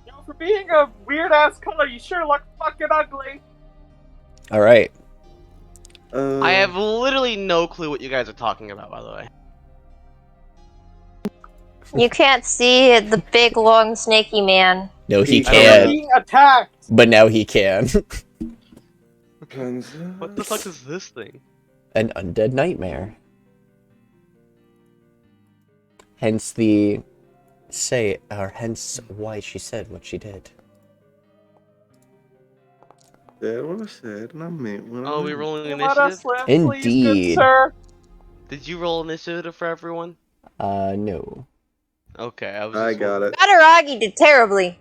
Yo, for being a weird ass color, you sure look fucking ugly. Alright. I have literally no clue what you guys are talking about, by the way. You can't see it, the big, long, snaky man. No, he He You're can. being attacked. But now he can. What the fuck is this thing? An undead nightmare. Hence hence why she said what she did. said what I said, and I meant what I Oh, we meant. rolling Let us initiative? live, please, good Indeed. sir. Did you roll initiative for everyone? No. Okay, I was I just got wondering. it. Dataragi did terribly.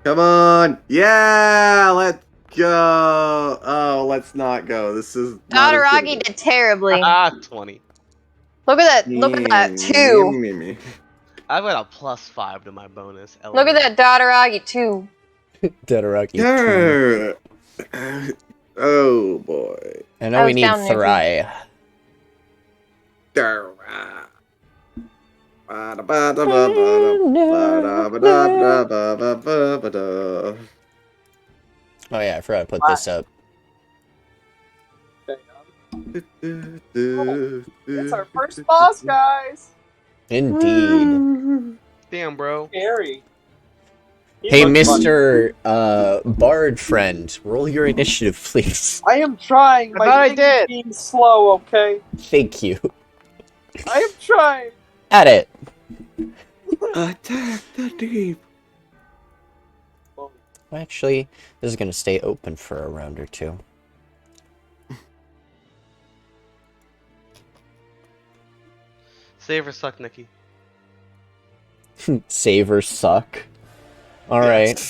Come on. Yeah, let's go. Oh, let's not go. This is not as good. Dataragi did terribly. Ah, 20. Look at that. Look at that. 2. I've got a +5 to my bonus. Look at that Dataragi 2. Dataragi 2. Yeah. Oh boy. I know I we was need down there, too. Therai. Oh yeah, I forgot to put this up. It's our first boss, guys. Indeed. Damn, bro. Scary. He Hey, looks funny. Mr. Bard friend, roll your initiative, please. I am trying. I thought I thing's did. being slow, okay? Thank you. I am trying. Addit. Attack the deep. Actually, this is gonna stay open for a round or two. Save or suck, Nikki. Save or suck. Alright.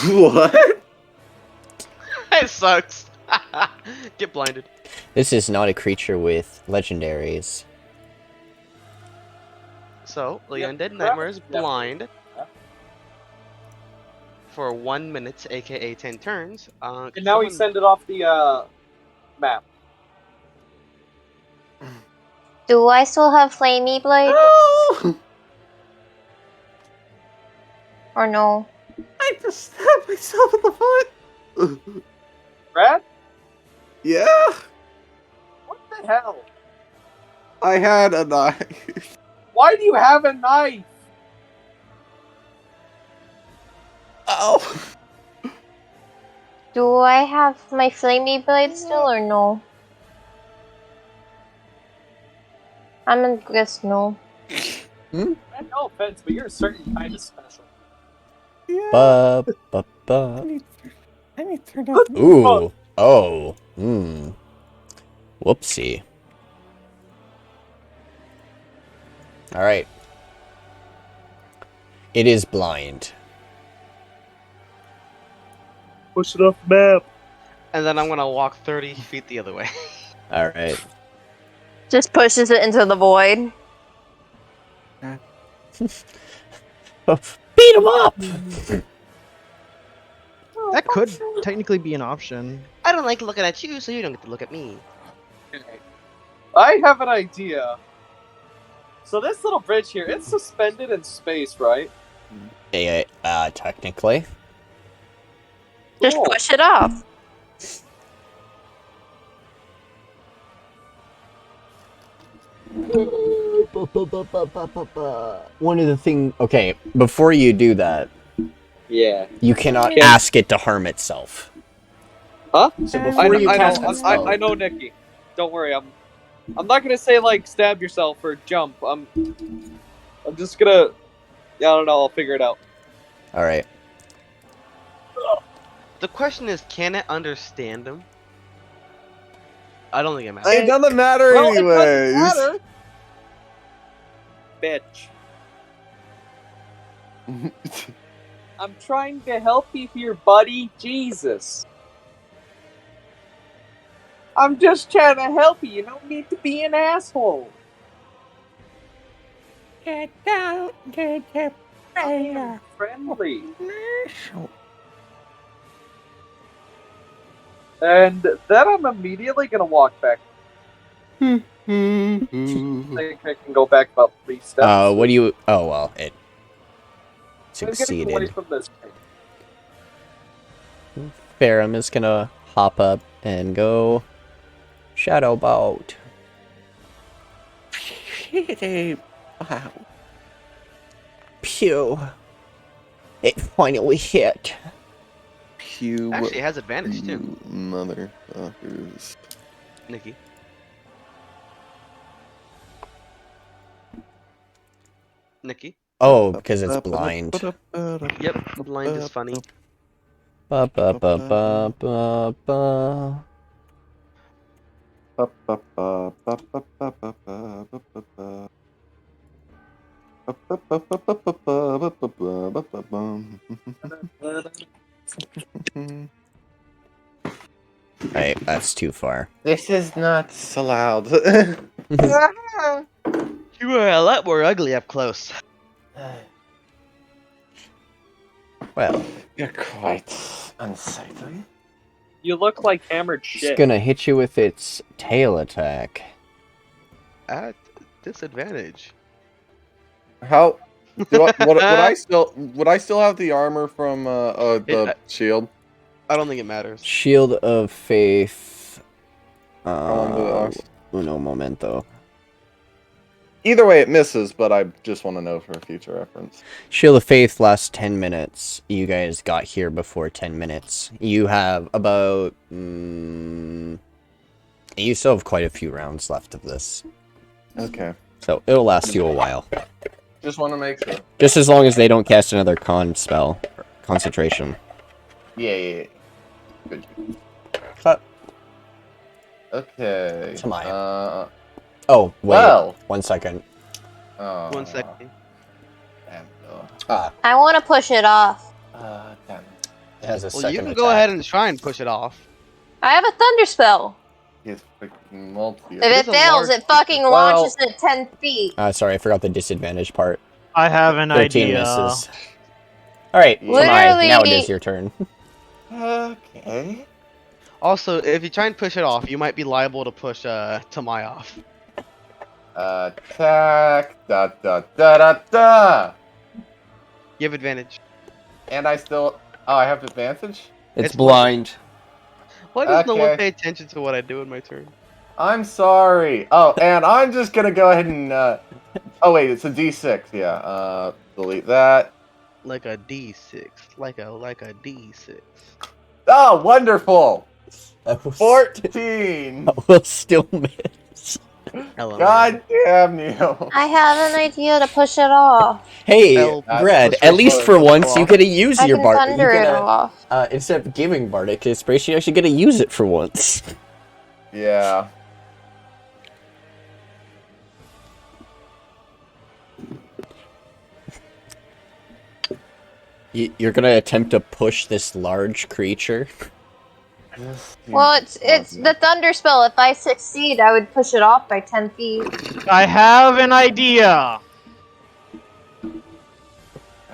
What? It sucks. Get blinded. This is not a creature with legendaries. So, the Yep. undead nightmare is Yep. blind for 1 minute, aka 10 turns. And now we send it off the map. Do I still have Flamey Blade? Oh! Or no? I just stabbed myself in the foot. Grad? Yeah, What the hell? I had a knife. Why do you have a knife? Oh. Do I have my Flamey Blade still or no? I'm gonna guess no. No offense, but you're a certain kind of special. Yeah. Ba, ba, ba. I need to turn down. Ooh. Oh. Hmm. Whoopsie. Alright. It is blind. Push it off the map. And then I'm gonna walk 30 feet the other way. Alright. Just pushes it into the void. Beat him up! That could technically be an option. I don't like looking at you, so you don't get to look at me. I have an idea. So this little bridge here, it's suspended in space, right? Technically. Just Cool. push it off. One of the things... Okay, before you do that, Yeah. you cannot Yeah. ask it to harm itself. Huh? So I before know, you I cast know, a spell... I know, Nikki. Don't worry, I'm not gonna say like stab yourself or jump. I'm just gonna. Yeah, I don't know. I'll figure it out. Alright. The question is, can it understand him? I don't think it matters. It doesn't matter Well, it anyways. doesn't matter. Bitch. I'm trying to help you here, buddy. Jesus. I'm just trying to help you. You don't need to be an asshole. Get down to the I'm friendly. And then I'm immediately gonna walk back. I think I can go back about 3 steps. What do you... Oh, well, it... I'm getting away succeeded. from this thing. Farum is gonna hop up and go... Shadow Bolt. Wow. Pew. It finally hit. Pew. Actually, it has advantage too, you motherfuckers. Nikki. Nikki. Oh, because it's blind. Yep, blind is funny. Ba ba ba ba ba ba. Alright, that's too far. This is not allowed. You are a lot more ugly up close. Well, You're quite unsightly. You look like hammered it's shit. gonna hit you with its tail attack. At disadvantage. How? Would I still have the armor from the shield? I don't think it matters. Shield of Faith. Uno momento. Either way, it misses, but I just want to know for future reference. Shield of Faith lasts 10 minutes. You guys got here before 10 minutes. You have about... you still have quite a few rounds left of this. Okay. So, it'll last you a while. Just want to make sure. Just as long as they don't cast another con spell. Concentration. Yeah. Good. Cut. Okay. Tamaya. Oh, wait. Well. 1 second. 1 second. Ah. I want to push it off. Damn. It has a Well, second you can attack. go ahead and try and push it off. I have a thunder spell. He's freaking multi. If it a fails, large it fucking Well- launches at 10 feet. Sorry, I forgot the disadvantage part. I have an 13 idea. misses. Alright, Literally- Tamai, now it is your turn. Okay. Also, if you try and push it off, you might be liable to push Tamai off. Attack. Da. You have advantage. And I still. Oh, I have advantage? It's blind. Why does no one Okay. pay attention to what I do in my turn? I'm sorry. Oh, and I'm just gonna go ahead and. Oh, wait, it's a d6. Yeah. Delete that. Like a D6. Like a D6. Oh, wonderful! That will 14! That will still miss. Hello, God damn you! I have an idea to push it off. Hey, Well, Grad, that's at least for what- once you get to use I your can Bard. thunder it off. Instead of giving Bardic Inspiration, you actually get to use it for once. Yeah. You're gonna attempt to push this large creature? Well, it's the thunder spell. If I succeed, I would push it off by 10 feet. I have an idea.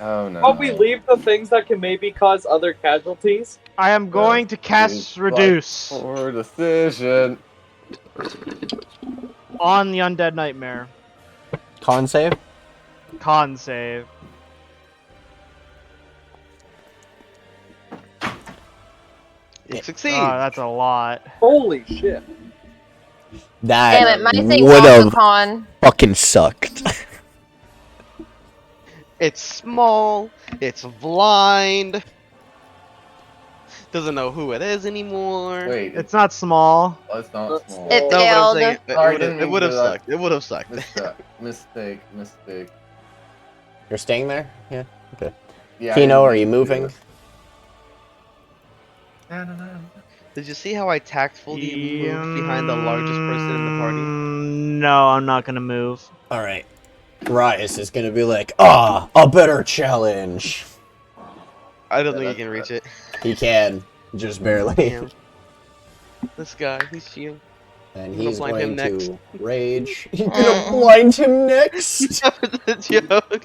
Oh no. But we leave the things that can maybe cause other casualties. I am going to cast Reduce Poor decision. on the Undead Nightmare. Con save? Con save. It succeeds. Oh, that's a lot. Holy shit. That Damn it, my thing's would also have con. fucking sucked. It's small. It's blind. Doesn't know who it is anymore. Wait, It's not small. it's not small. It No, but I'm failed. saying Sorry, didn't it mean would to have do that. sucked. It would have sucked. Mistake. You're staying there? Yeah. Okay. Yeah, Kino, I are didn't you mean to do moving? that. Did you see how I tactfully moved behind the largest person in the party? No, I'm not gonna move. Alright. Reyes is gonna be like, a better challenge. I don't think he can reach it. He can, just barely. Damn. This guy, he's you. And I'm gonna he's blind going him to next. rage. You're gonna blind him next? the joke.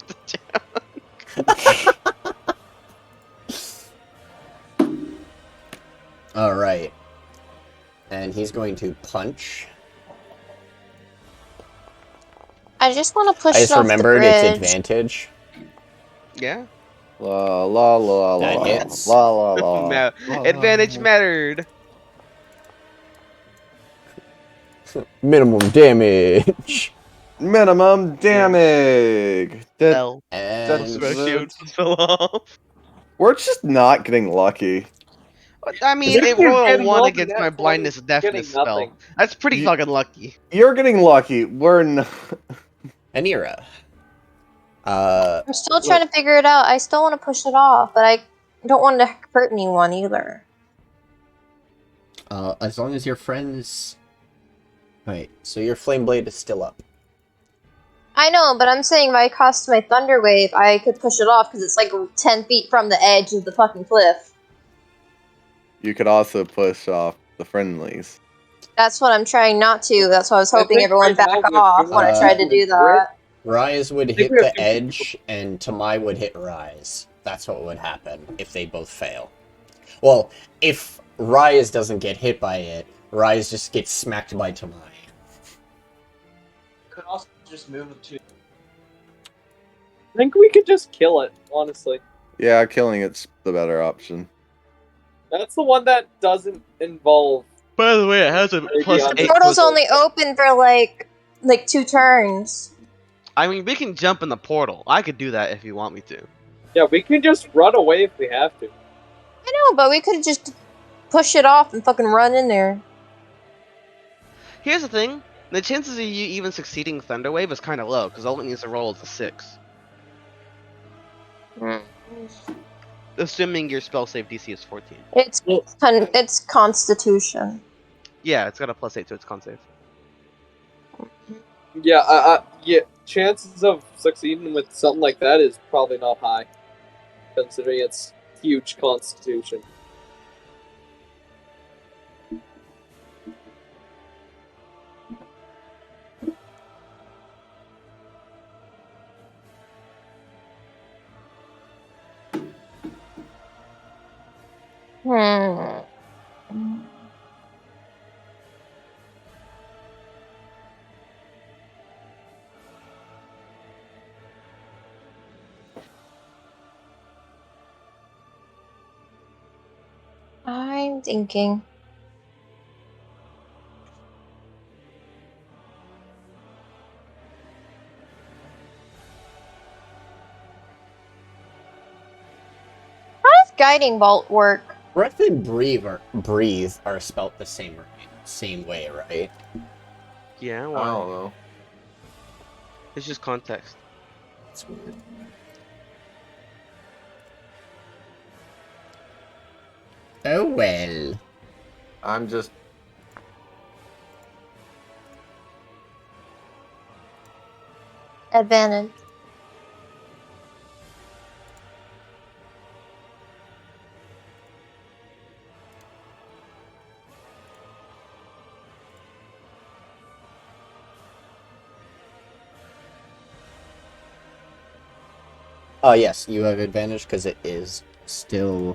Alright. And he's going to punch. I just want to push I it just off remembered the its bridge. advantage. Yeah. La la la That la hits. la la la. No, advantage mattered. Minimum damage. Minimum damage. L. And Shield fell off. We're just not getting lucky. I mean, If it you're rolled getting one rolled against in my that blindness one, deafness getting spell. nothing. That's pretty You- fucking lucky. You're getting lucky. We're not. Anira. I'm still trying to figure it out. I still want to push it off, but don't want to hurt anyone either. As long as your friends... Right, so your flame blade is still up. I know, but I'm saying if I cast my Thunder Wave, I could push it off because it's like 10 feet from the edge of the fucking cliff. You could also push off the friendlies. That's what I'm trying not to. That's why I was I hoping think everyone right now back we have off too when I much tried to people do in for it. that. Rise would think hit we have the two edge, and Tamai would hit Rise. That's what would happen if they both fail. Well, if Rise doesn't get hit by it, Rise just gets smacked by Tamai. Could also just move it to. I think we could just kill it, honestly. Yeah, killing it's the better option. That's the one that doesn't involve. By the way, it has a Maybe plus on The 8. portal's only open for like 2 turns. I mean, we can jump in the portal. I could do that if you want me to. Yeah, we can just run away if we have to. I know, but we could just push it off and fucking run in there. Here's the thing. The chances of you even succeeding Thunderwave is kind of low, because all it needs to roll is a 6. Assuming your spell save DC is 14. It's Constitution. Yeah, it's got a plus 8 to its con save. Yeah, yeah. Chances of succeeding with something like that is probably not high, considering its huge constitution. Hmm. I'm thinking. How does Guiding Bolt work? Breath and breathe are spelt the same way, right? Yeah, I why? don't know. It's just context. It's weird. Oh well. I'm just... Advantage. Oh yes, you have advantage because it is still...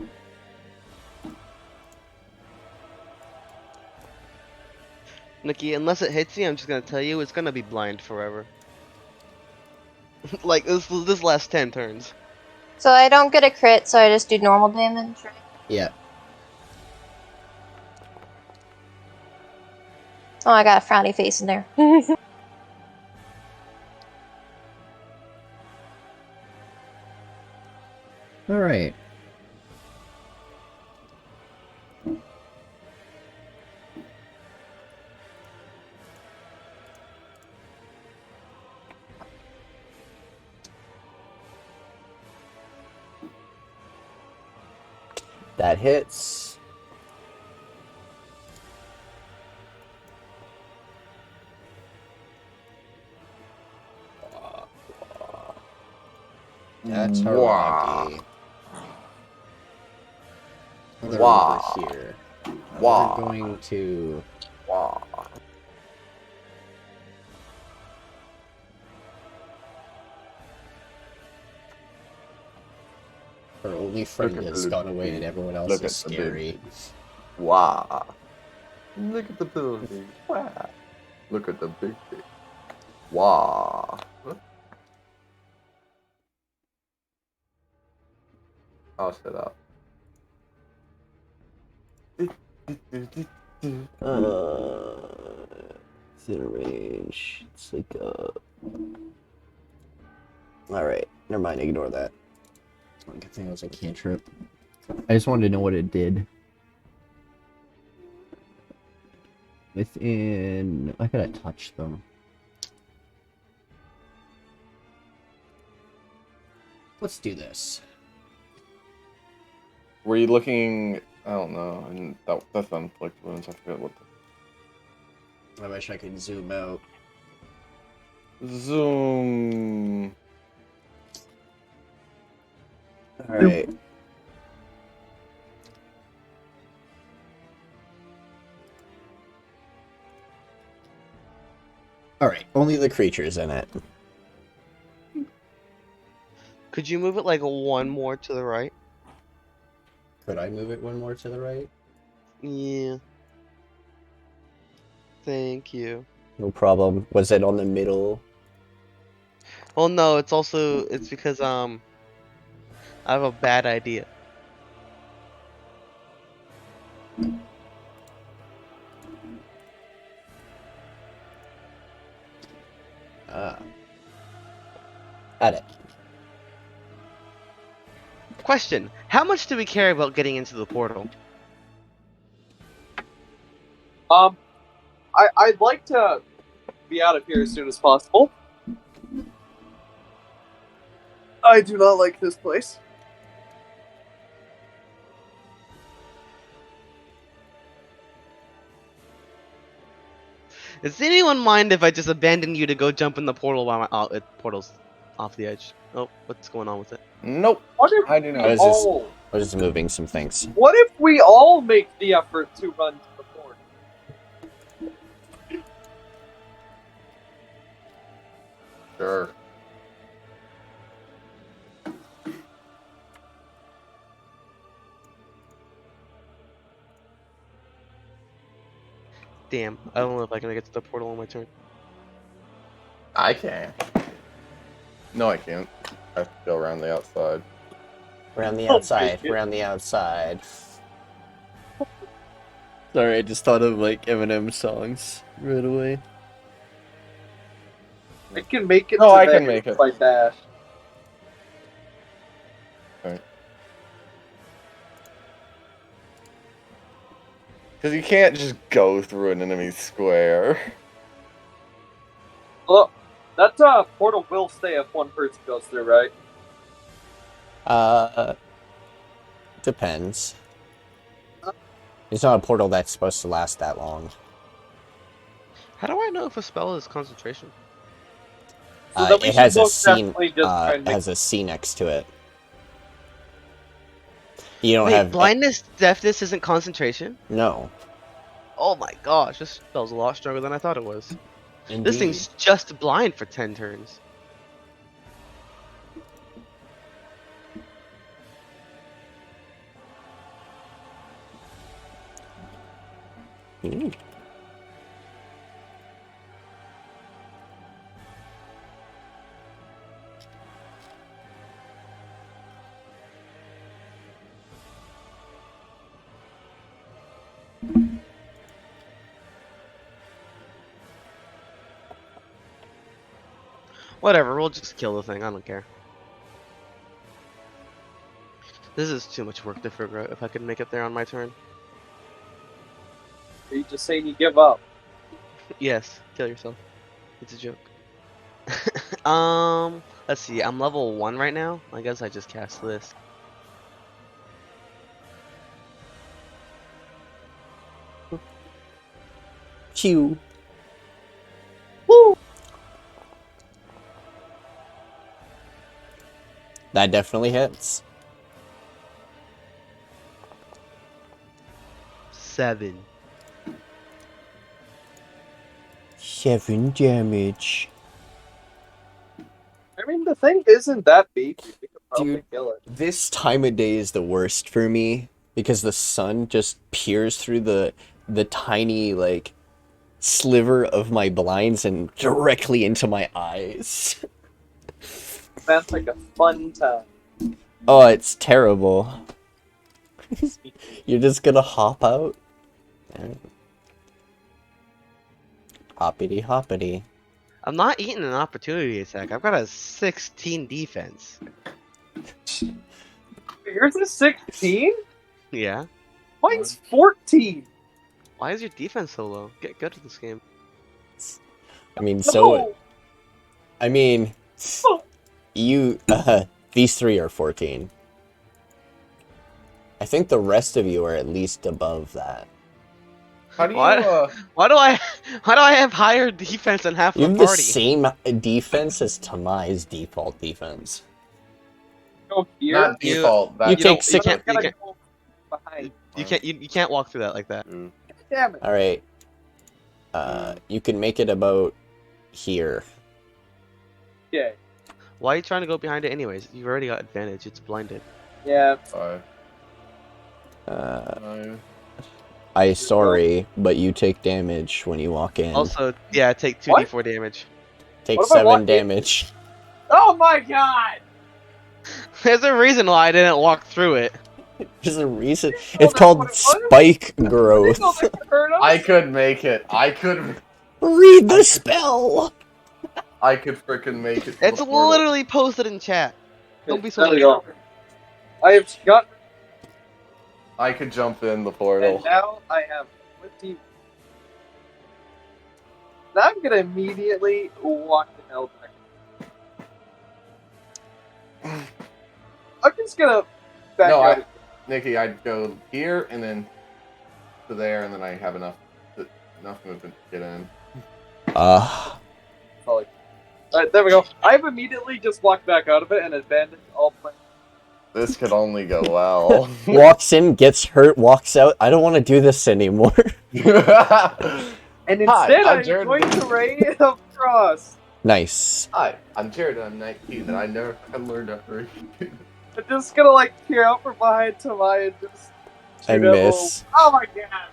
Nikki, unless it hits you, I'm just gonna tell you, it's gonna be blind forever. Like, this lasts 10 turns. So I don't get a crit, so I just do normal damage, right? Yeah. Oh, I got a frowny face in there. Alright. That hits. Dataragi. They're over here. We're going to... Her only friend has gone away and everyone else is scary. Wow. Look at the building. Wow. Look at the big thing. Wow. I'll shut up. Thin range. It's like Alright, never mind, ignore that. Good thing I was a cantrip. I just wanted to know what it did. Within... I gotta touch them. Let's do this. Were you looking? I don't know. And that's unflicked wounds. I forget what. I wish I could zoom out. Zoom. All right. All right. Only the creatures in it. Could you move it like one more to the right? Could I move it one more to the right? Yeah. Thank you. No problem. Was it on the middle? Well, no, it's because I have a bad idea. Addit. Question: how much do we care about getting into the portal? I'd like to be out of here as soon as possible. I do not like this place. Does anyone mind if I just abandon you to go jump in the portal while my portal's off the edge? Oh, what's going on with it? Nope. What if I do we not. I was all? I was just moving some things. What if we all make the effort to run to the portal? Sure. Damn, I don't know if I can get to the portal on my turn. I can. No, I can't. I have to go around the outside. We're on the Oh, outside. shit. We're on the outside. Sorry, I just thought of like Eminem songs right away. I can make it. No, to I there can make it. by dash. Because you can't just go through an enemy square. Look, that portal will stay if one person goes through, right? Depends. It's not a portal that's supposed to last that long. How do I know if a spell is concentration? So then we It should has a most C. definitely just try and It make- has a C next to it. You don't Wait, have blindness, deafness isn't concentration? no. Oh my gosh, this spell's a lot stronger than I thought it was. Indeed. This thing's just blind for 10 turns. Ooh. Whatever, we'll just kill the thing, I don't care. This is too much work to figure out if I can make it there on my turn. Are you just saying you give up? Yes, kill yourself. It's a joke. Let's see, I'm level 1 right now. I guess I just cast this. Chew. Woo! That definitely hits. 7. 7 damage. I mean, the thing isn't that beefy. We could probably Dude. kill it. This time of day is the worst for me because the sun just peers through the tiny like sliver of my blinds and directly into my eyes. That's like a fun time. Oh, it's terrible. You're just gonna hop out? Hoppity hoppity. I'm not eating an opportunity attack. I've got a 16 defense. Yours is 16? Yeah? Mine's 14. Why is your defense so low? Get good at this game. I mean, No! I mean, you, these 3 are 14. I think the rest of you are at least above that. How do you? What? Why do I have higher defense than half You the have the party? same defense as Tamai's default defense. Go here. Not default. You That take You can't. Gotta go behind. You can't walk through that like that. Damn it. Alright. You can make it about here. Okay. Why are you trying to go behind it anyways? You've already got advantage. It's blinded. Yeah. 5. I sorry, but you take damage when you walk in. Also, yeah, take 2d4 What? damage. Take What if I walk 7 in? damage. Oh my god! There's a reason why I didn't walk through it. There's a reason. Oh, It's that's called what it was? spike growth. I could make it. I could Read the spell! freaking make it. to It's the portal. literally posted in chat. Don't be so There we go. I have got, I could jump in the and portal. now I have 20. Now I'm gonna immediately walk the hell back. I'm just gonna back No, out. Nikki, I'd go here and then to there, and then I have enough movement to get in. Alright, there we go. I've immediately just walked back out of it and abandoned all plans. This could only go well. Walks in, gets hurt, walks out. I don't want to do this anymore. And Hi, instead, I'm I'm Jared. going to raid across. Nice. Hi, I'm Jared. I'm 19, and I never learned to read. I'm just gonna like peer out from behind Tamai and just shoot And at miss. Oh my god!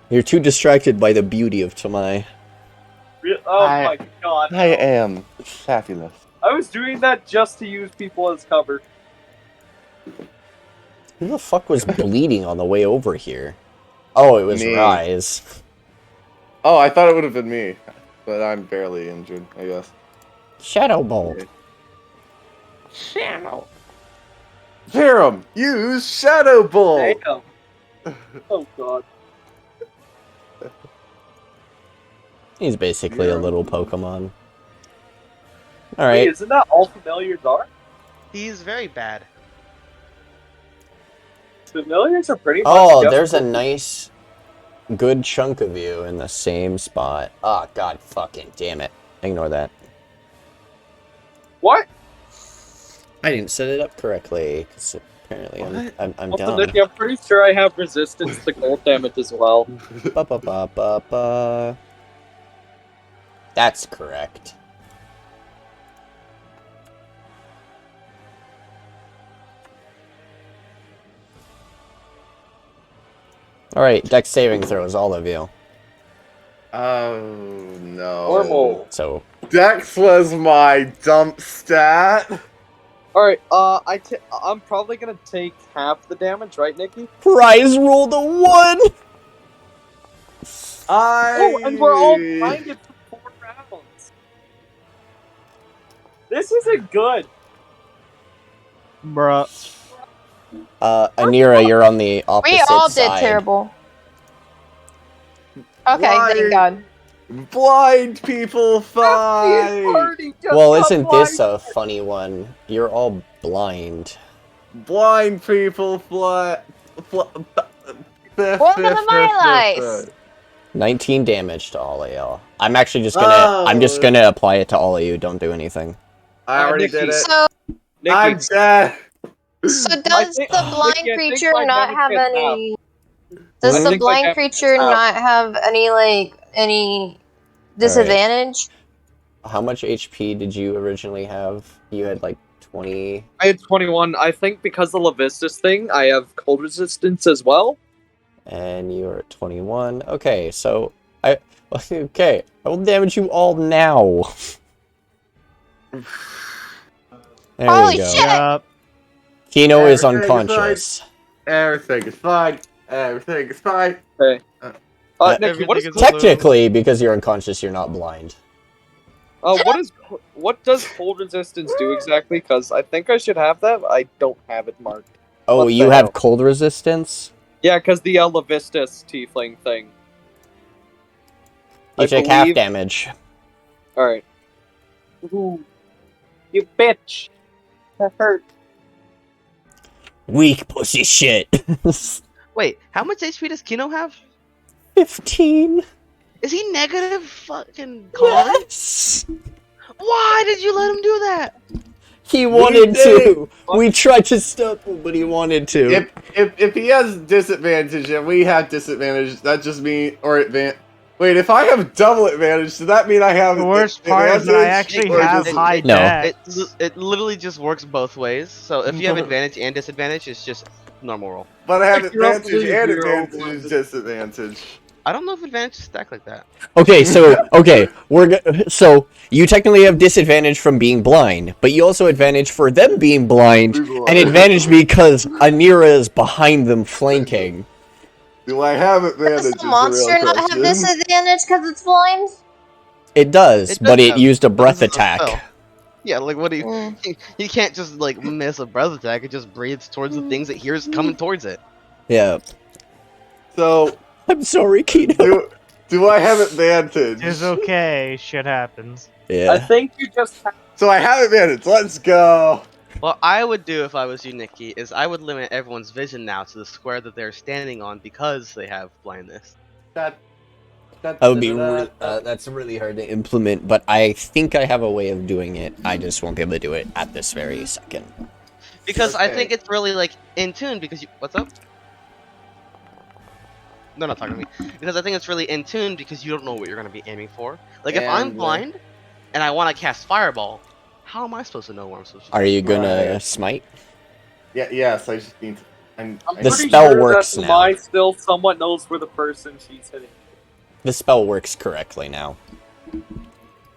You're too distracted by the beauty of Tamai. Oh I- my god! I am fabulous. I was doing that just to use people as cover. Who the fuck was bleeding on the way over here? Oh, it was Me. Reyes. Oh, I thought it would have been me, but I'm barely injured, I guess. Shadow Bolt. Shadow. Verum, use Shadow Bolt. Damn! Oh god. He's basically a little Pokemon. Wait, Alright. isn't that all familiars are? He's very bad. Familiars are pretty much Oh, just there's a Pokemon. nice, good chunk of you in the same spot. Ah, god fucking damn it. Ignore that. What? I didn't set it up correctly, because apparently I'm Also, dumb. Nicky, I'm pretty sure I have resistance to cold damage as well. Ba, ba, ba, ba, ba. That's correct. Alright, dex saving throws, all of you. Oh no. Normal. So, Dex was my dump stat. Alright, I'm probably gonna take half the damage, right, Nikki? Prize rolled a 1! Oh, and we're all blinded for 4 rounds. This isn't good. Bruh. Anira, you're on the opposite We all side. did terrible. Okay, Why? thank God. Blind people fight. Well, isn't this a funny one? You're all blind. Blind people fly. Welcome to my life. 19 damage to all of y'all. I'm actually just gonna I'm just gonna apply it to all of you. Don't do anything. I already did it. So, I'm Nikki, dead. so does think- the blind Nikki, I think creature my not damage have gets any? I Does the think my blind damage creature gets not have any disadvantage? How much HP did you originally have? You had like 20. I had 21. I think because of the Levistus thing, I have cold resistance as well. And you're at 21. Okay, so I will damage you all now. There Holy you go. shit! Yup. Kino is Everything is unconscious. Everything is fine. Everything is fine. Okay. Uh, Nikki, what is everything is Technically, because you're unconscious, you're not blind. what does cold resistance do exactly? Because I think I should have that. I don't have it marked. Oh, What the you have hell? cold resistance? Yeah, because the Levistus tiefling thing. You I take half believe- damage. All right. Ooh, you bitch. That hurt. Weak pussy shit. Wait, how much HP does Kino have? 15. Is he negative fucking con? Yes. Why did you let him do that? He wanted to. We tried to stop him, but he wanted to. If he has disadvantage and we have disadvantage, that just means Wait, if I have double advantage, does that mean I have The worst part is that I actually or have just- high No. dex. It literally just works both ways. So if you have advantage and disadvantage, it's just normal roll. But I have You're up advantage to and zero, advantage is disadvantage. I don't know if advantage is stacked like that. Okay, so you technically have disadvantage from being blind, but you also advantage for them being blind, and advantage because Anira is behind them flanking. Do I have advantage? Does is the the monster real not have question. disadvantage because it's blind? It does, but it used a breath this is a attack. spell. Yeah, like what do you? He can't just like miss a breath attack. It just breathes towards the things it hears coming towards it. Yeah. So, I'm sorry, Kino. do I have advantage? It's okay. Shit happens. I Yeah. think you just have So I have advantage. Let's go. What I would do if I was you, Nikki, is I would limit everyone's vision now to the square that they're standing on because they have blindness. That would be that's really hard to implement, but I think I have a way of doing it. I just won't be able to do it at this very second. Because I Okay. think it's really like in tune. Because you, what's up? No, not talking to me. Because I think it's really in tune because you don't know what you're gonna be aiming for. Like if I'm And, blind and I want to cast fireball, how am I supposed to know where I'm supposed to? Are you gonna Right. smite? Yes, I just need to. I'm The pretty spell sure works that now. Mai still somewhat knows where the person she's hitting. The spell works correctly now.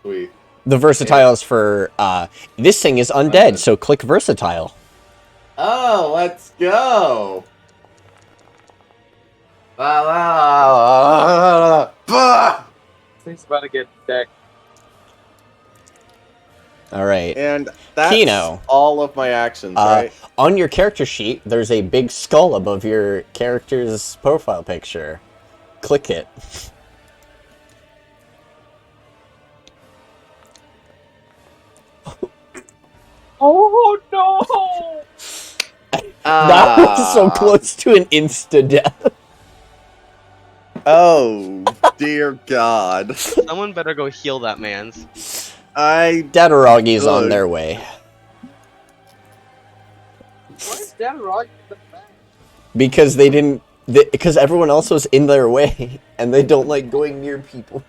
Sweet. The versatile is for this thing is undead, so click versatile. Oh, let's go. Thing's about to get decked. All right. And that's Kino. all of my actions, right? On your character sheet, there's a big skull above your character's profile picture. Click it. Oh no! That was so close to an insta-death. Oh, dear God. Someone better go heal that man's. Dataragi's on Ugh. their way. Why is Dataragi in the back? Because they didn't... Because everyone else was in their way, and they don't like going near people.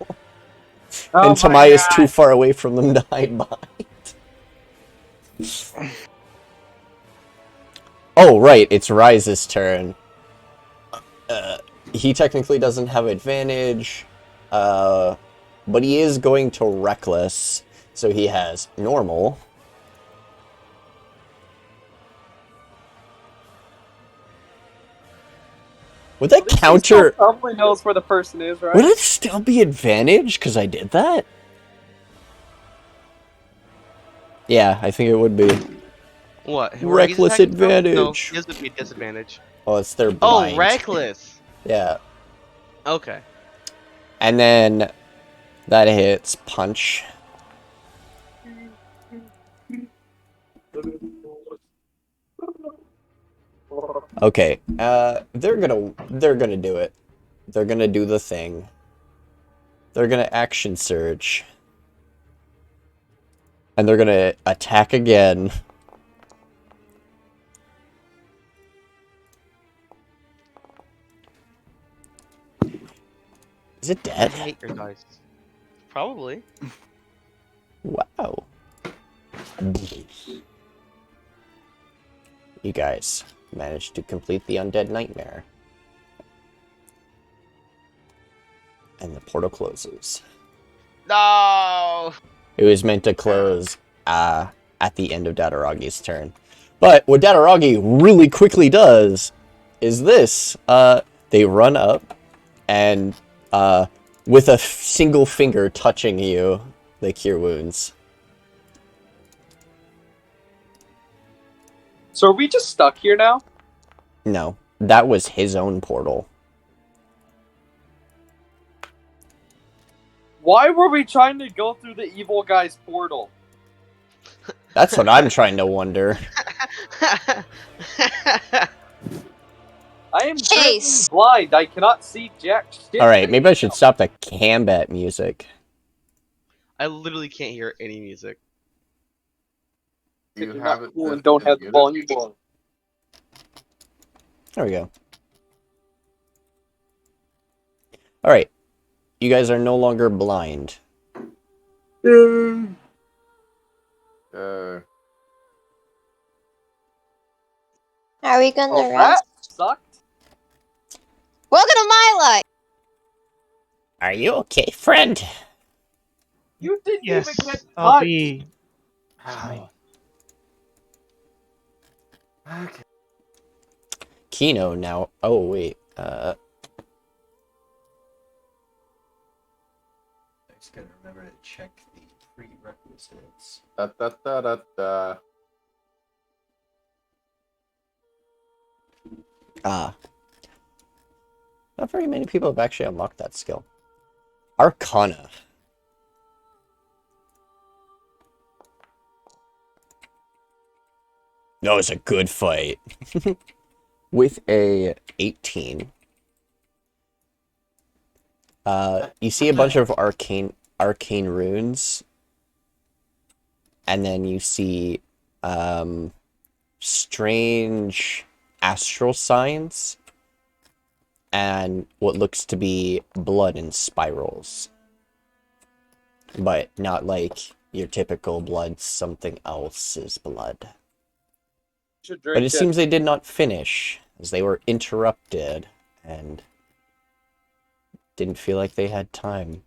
Oh And my Tamaya's God. too far away from them to hide behind. Oh, right, it's Reyes' turn. He technically doesn't have advantage, but he is going to Reckless, so he has Normal. Would that He counter... still probably knows where the person is, right? Would it still be advantage because I did that? Yeah, I think it would be. What? Reckless He's attacking- No, advantage. his would be disadvantage. Oh, it's their Oh, blind. reckless. Yeah. Okay. And then that hits punch. Okay. They're gonna do it. They're gonna do the thing. They're gonna action surge. And they're gonna attack again. Is it I dead? hate your dice. Probably. Wow. You guys managed to complete the Undead Nightmare. And the portal closes. No. It was meant to close at the end of Dataragi's turn. But what Dataragi really quickly does is this. They run up and with a single finger touching you, they cure wounds. So are we just stuck here now? No, that was his own portal. Why were we trying to go through the evil guy's portal? That's what I'm trying to wonder. I am Chase. currently blind. I cannot see jack shit. Alright, maybe I should stop the combat music. I literally can't hear any music. You You're have not it. cool and don't have the volume on. There we go. Alright. You guys are no longer blind. Uh, Are we gonna Oh, rest? that sucked. Welcome to my life. Are you okay, friend? You didn't Yes, even get I'll touched. be. Ow. Okay. Kino now. Oh, wait. I just gotta remember to check the prerequisites. Da, da, da, da, da. Not very many people have actually unlocked that skill. Arcana. That was a good fight. With a 18. You see a bunch of arcane runes. And then you see strange astral signs. And what looks to be blood in spirals. But not like your typical blood, something else's blood. Should But drink it seems they did not finish, as they were interrupted, and didn't feel like they had time.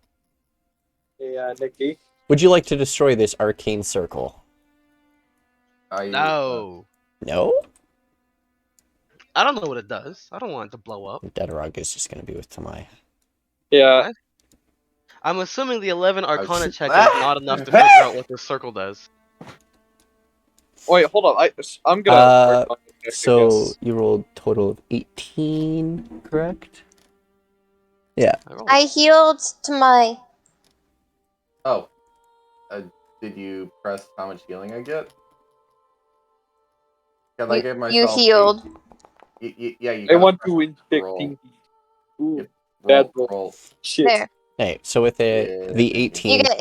Hey, Nikki. Would you like to destroy this arcane circle? No. No? I don't know what it does. I don't want it to blow up. Dataragi is just going to be with Tamai. Yeah. I'm assuming the 11 Arcana Ouch. check is not enough to figure out what this circle does. Wait, hold on. I'm gonna. work on it next, I So guess. you rolled a total of 18, correct? Yeah. I healed to my. Oh. Did you press how much healing I get? Because I gave myself. You healed. Yeah, you I gotta want press to infect roll. Pinky. Ooh, Yep. bad Roll, roll. roll. Shit. There. Hey, so with the You 18, get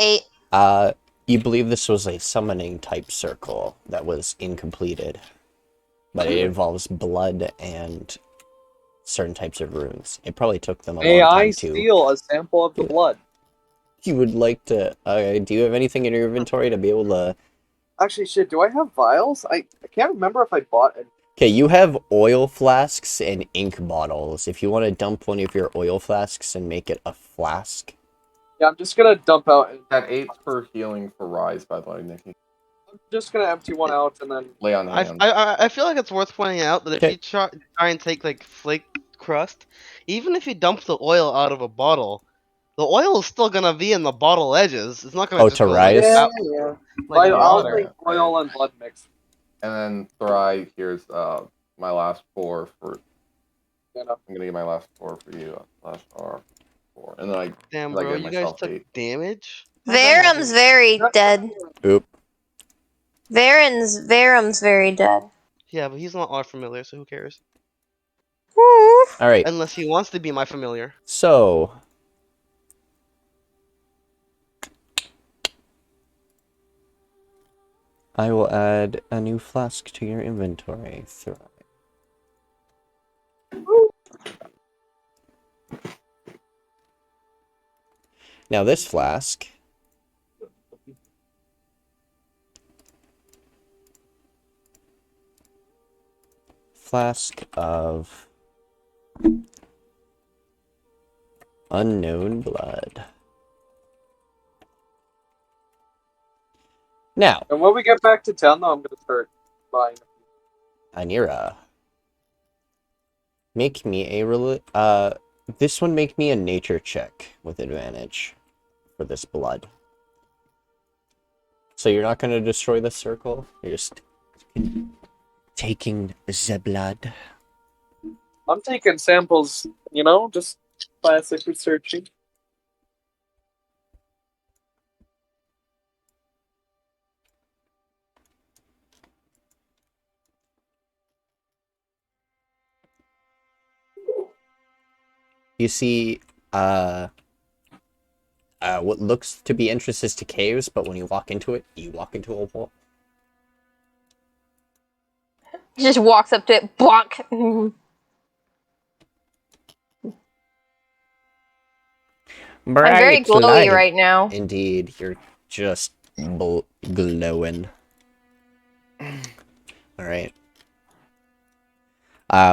8. you believe this was a summoning type circle that was incompleted. But it involves blood and certain types of runes. It probably took them a May long I time to... steal a sample of the blood? You would like to... do you have anything in your inventory to be able to... Actually, shit, do I have vials? I can't remember if I bought it. Okay, you have oil flasks and ink bottles. If you want to dump one of your oil flasks and make it a flask. Yeah, I'm just gonna dump out. Had 8 per healing for Rise, by the way, Nikki. I'm just gonna empty one out and then. Lay on hand. I feel like it's worth pointing out that if Okay. you try and take like flake crust, even if you dump the oil out of a bottle, the oil is still gonna be in the bottle edges. It's not gonna Oh, just to go like, rise? out Yeah. like I'll water. take oil and blood mix. And then Therai, here's my last 4 for... You know. I'm gonna get my last 4 for you. Last 4. And then I... Damn, I bro, gave you guys myself took 8. damage. Varum's very dead. Oop. Varum's very dead. Yeah, but he's not our familiar, so who cares? Ooh. Alright, Unless he wants to be my familiar. so... I will add a new flask to your inventory. Now this flask... Flask of... unknown blood. Now, And when we get back to town, though, I'm gonna start buying. Anira. Make me this one make me a nature check with advantage for this blood. So you're not going to destroy the circle? You're just taking the blood. I'm taking samples, you know, just classic researching. You see, what looks to be entrances to caves, but when you walk into it, you walk into a wall. He just walks up to it, bonk. I'm very glowy light. right now. Indeed, you're just glowing. Alright.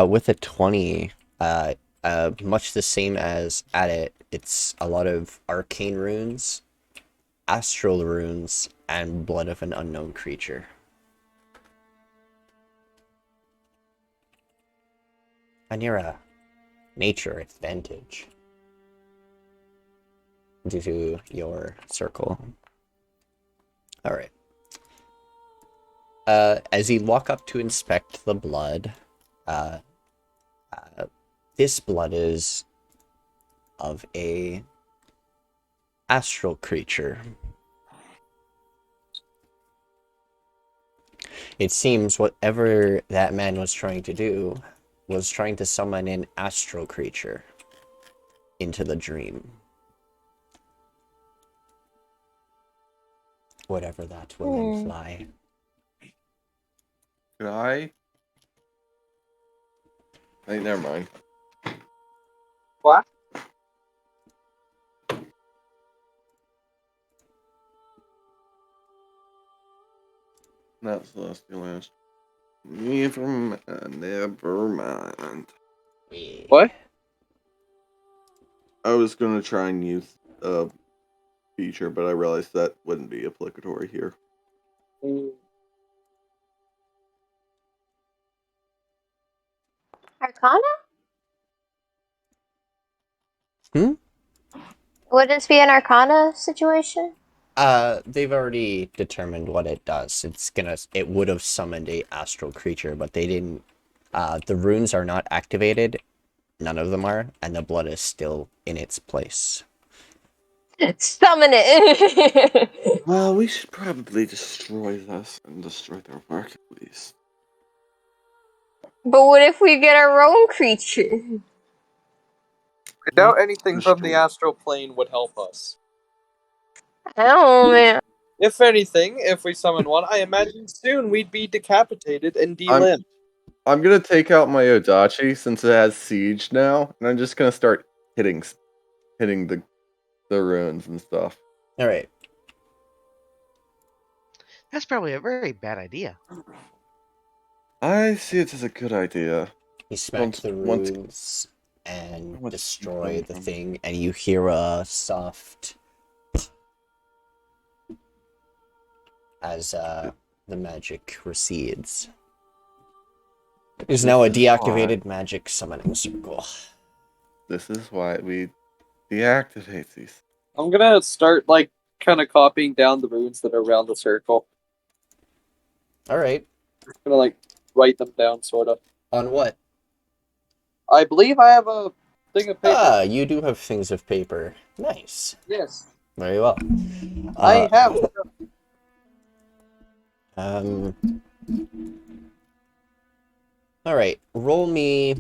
With a 20, much the same as Addit, it's a lot of arcane runes, astral runes, and blood of an unknown creature. Anira, nature advantage. Due to your circle. Alright. As you walk up to inspect the blood, this blood is of a astral creature. It seems whatever that man was trying to do was trying to summon an astral creature into the dream. Whatever that will imply. Could I? Hey, never mind. What? Not Celestial Lance. Never mind. What? I was gonna try and use a feature, but I realized that wouldn't be applicatory here. Arcana? Hmm? Would this be an Arcana situation? They've already determined what it does. It would have summoned a astral creature, but they didn't. The runes are not activated. None of them are, and the blood is still in its place. Summon it! Well, we should probably destroy this and destroy their work at least. But what if we get our own creature? I doubt anything from the astral plane would help us. I don't know, man. If anything, if we summon one, I imagine soon we'd be decapitated and delimbed. I'm gonna take out my Odachi since it has siege now, and I'm just gonna start hitting the runes and stuff. All right. That's probably a very bad idea. I see it as a good idea. You smack the runes and destroy the thing, and you hear a soft as the magic recedes. There's now a deactivated magic summoning circle. This is why we deactivate these. I'm gonna start, kind of copying down the runes that are around the circle. Alright. I'm gonna, write them down, sort of. On what? I believe I have a thing of paper. Ah, you do have things of paper. Nice. Yes. Very well. I have. Alright, roll me...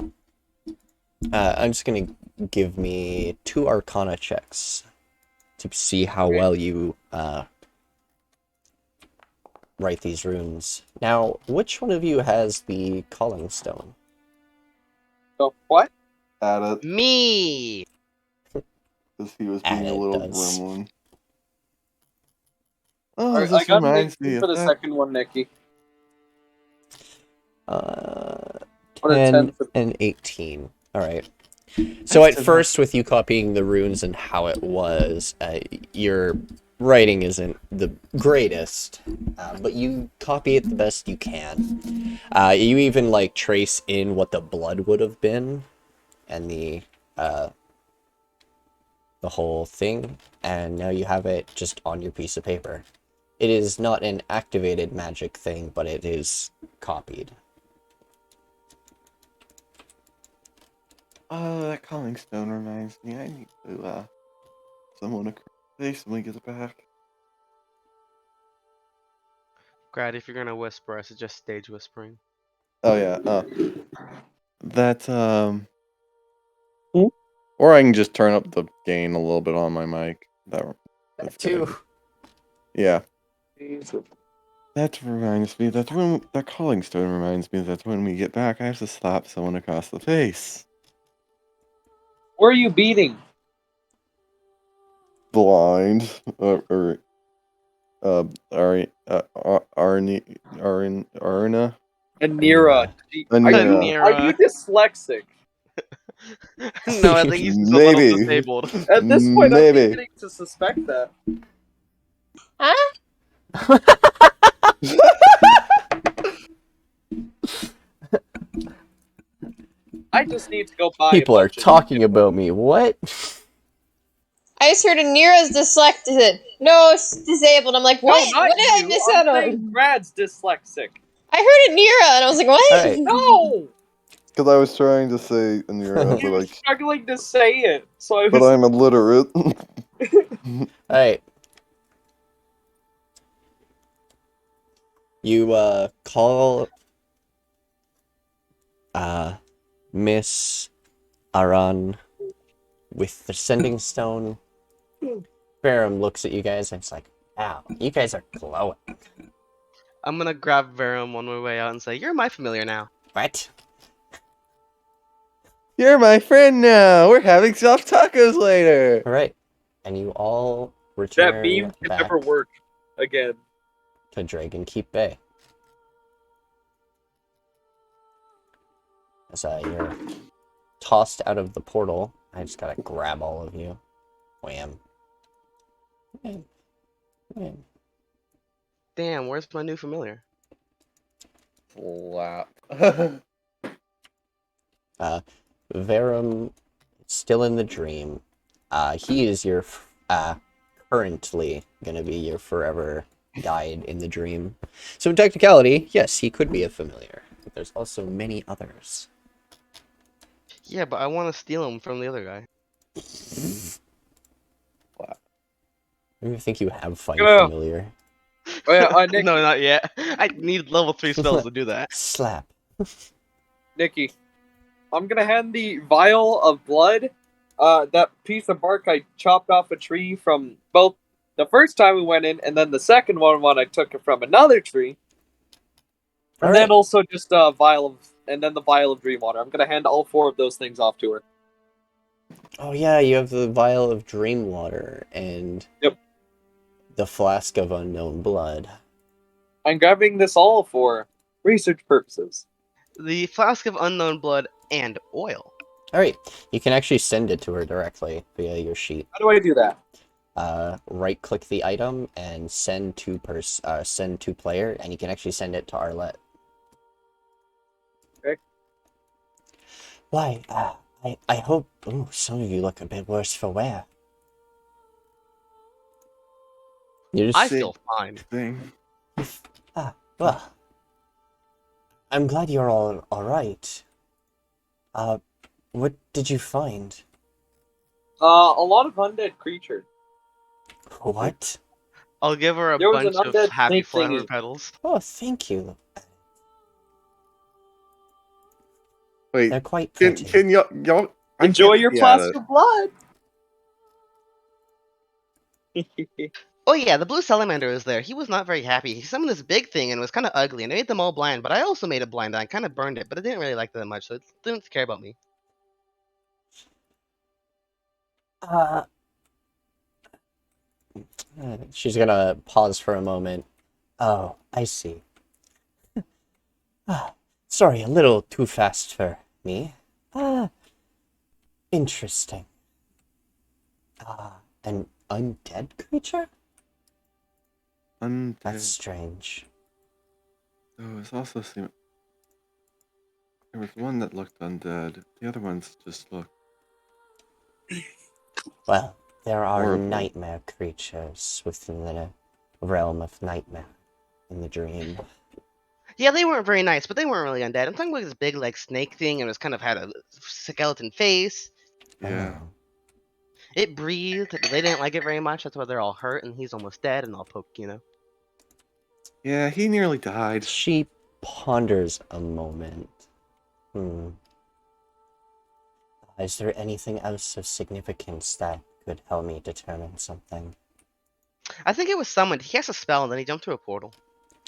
I'm just gonna give me 2 Arcana checks to see how well you write these runes. Now, which one of you has the Calling Stone? The what? Addit. Me! Because he was being a little gremlin. Oh, Alright, this I got reminds an me for of the that. second one, Nikki. 10 and 18. Alright. So at first, with you copying the runes and how it was, your writing isn't the greatest, but you copy it the best you can. You even, trace in what the blood would have been, and the whole thing, and now you have it just on your piece of paper. It is not an activated magic thing, but it is copied. That calling stone reminds me. I need to summon a face when we get it back. Grad, if you're gonna whisper, I suggest stage whispering. Oh yeah. That Or I can just turn up the gain a little bit on my mic. That's Two. good. Yeah. That reminds me, that calling stone reminds me that when we get back, I have to slap someone across the face. Who are you beating? Blind. Arna. Anira. Anira. Are you dyslexic? No, I think he's just a little Maybe. disabled. At this point, I'm Maybe. beginning to suspect that. Huh? I just need to go buy. People are talking about me. What? I just heard Anira's dyslexic. No, it's disabled. I'm like, what? No, not What did I you. miss I'm out saying on? Grad's dyslexic. I heard Anira, and I was like, what? All right. No! Because I was trying to say Anira, He but was struggling to say it, so I was. but I'm illiterate. All right. You call Miss Aran with the sending stone. Barum looks at you guys and it's like, wow, you guys are glowing. I'm gonna grab Verum on my way out and say, "You're my familiar now." What? You're my friend now. We're having soft tacos later. All right. And you all That return beam can back never work again. to Dragon Keep Bay. As you're tossed out of the portal, I just gotta grab all of you. Wham. Wham. Wham. Damn, where's my new familiar? Slap. Verum, still in the dream. He is your currently gonna be your forever guide in the dream. So in technicality, yes, he could be a familiar. But there's also many others. Yeah, but I want to steal him from the other guy. I don't think you have fight Yeah. familiar. Oh yeah, Nick, No, not yet. I need level 3 spells to do that. Slap. Nikki, I'm gonna hand the vial of blood, that piece of bark I chopped off a tree from both the first time we went in, and then the second one when I took it from another tree, and then also just a vial of, and then the vial of dream water. I'm gonna hand all 4 of those things off to her. Oh yeah, you have the vial of dream water and the flask of unknown blood. I'm grabbing this all for research purposes. The flask of unknown blood and oil. Alright, you can actually send it to her directly via your sheet. How do I do that? Right-click the item and send to player, and you can actually send it to Arlette. Okay. Why, I hope... Ooh, some of you look a bit worse for wear. I feel fine. Well, I'm glad you're all alright. What did you find? A lot of undead creatures. What? I'll give her a There was bunch an of undead happy snake flower thingy. petals. Oh, thank you. Wait, They're quite pretty. can y'all Enjoy your plastic blood. Oh yeah, the blue salamander was there. He was not very happy. He summoned this big thing and it was kind of ugly, and it made them all blind. But I also made it blind, and I kind of burned it, but I didn't really like it that much, so it didn't care about me. She's gonna pause for a moment. Oh, I see. Sorry, a little too fast for me. Interesting. An undead creature? Undead. That's strange. Oh, it's also seemed... There was one that looked undead. The other ones just look... Well, there are horrible. nightmare creatures within the realm of nightmare in the dream. Yeah, they weren't very nice, but they weren't really undead. I'm talking about this big, like, snake thing, and it was kind of had a skeleton face. Yeah. Oh. It breathed. They didn't like it very much. That's why they're all hurt, and he's almost dead, and I'll poke, Yeah, he nearly died. She ponders a moment. Is there anything else of significance that could help me determine something? I think it was summoned. He cast a spell and then he jumped through a portal.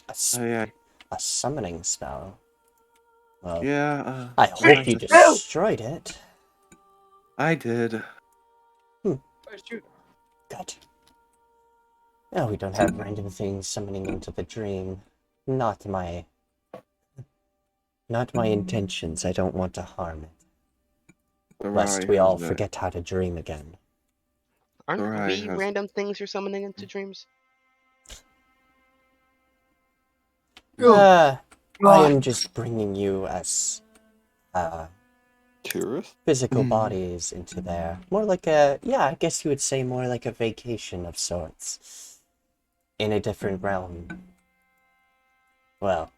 Oh yeah, A summoning spell? Well, yeah. I hope you destroyed it. I did. Good. No, we don't have random things summoning into the dream. Not my intentions. I don't want to harm it. Lest we all forget how to dream again. Aren't Therai we has- random things you're summoning into dreams? I am just bringing you as Tourist? physical bodies into there. More like a, yeah, I guess you would say more like a vacation of sorts. In a different realm. Well,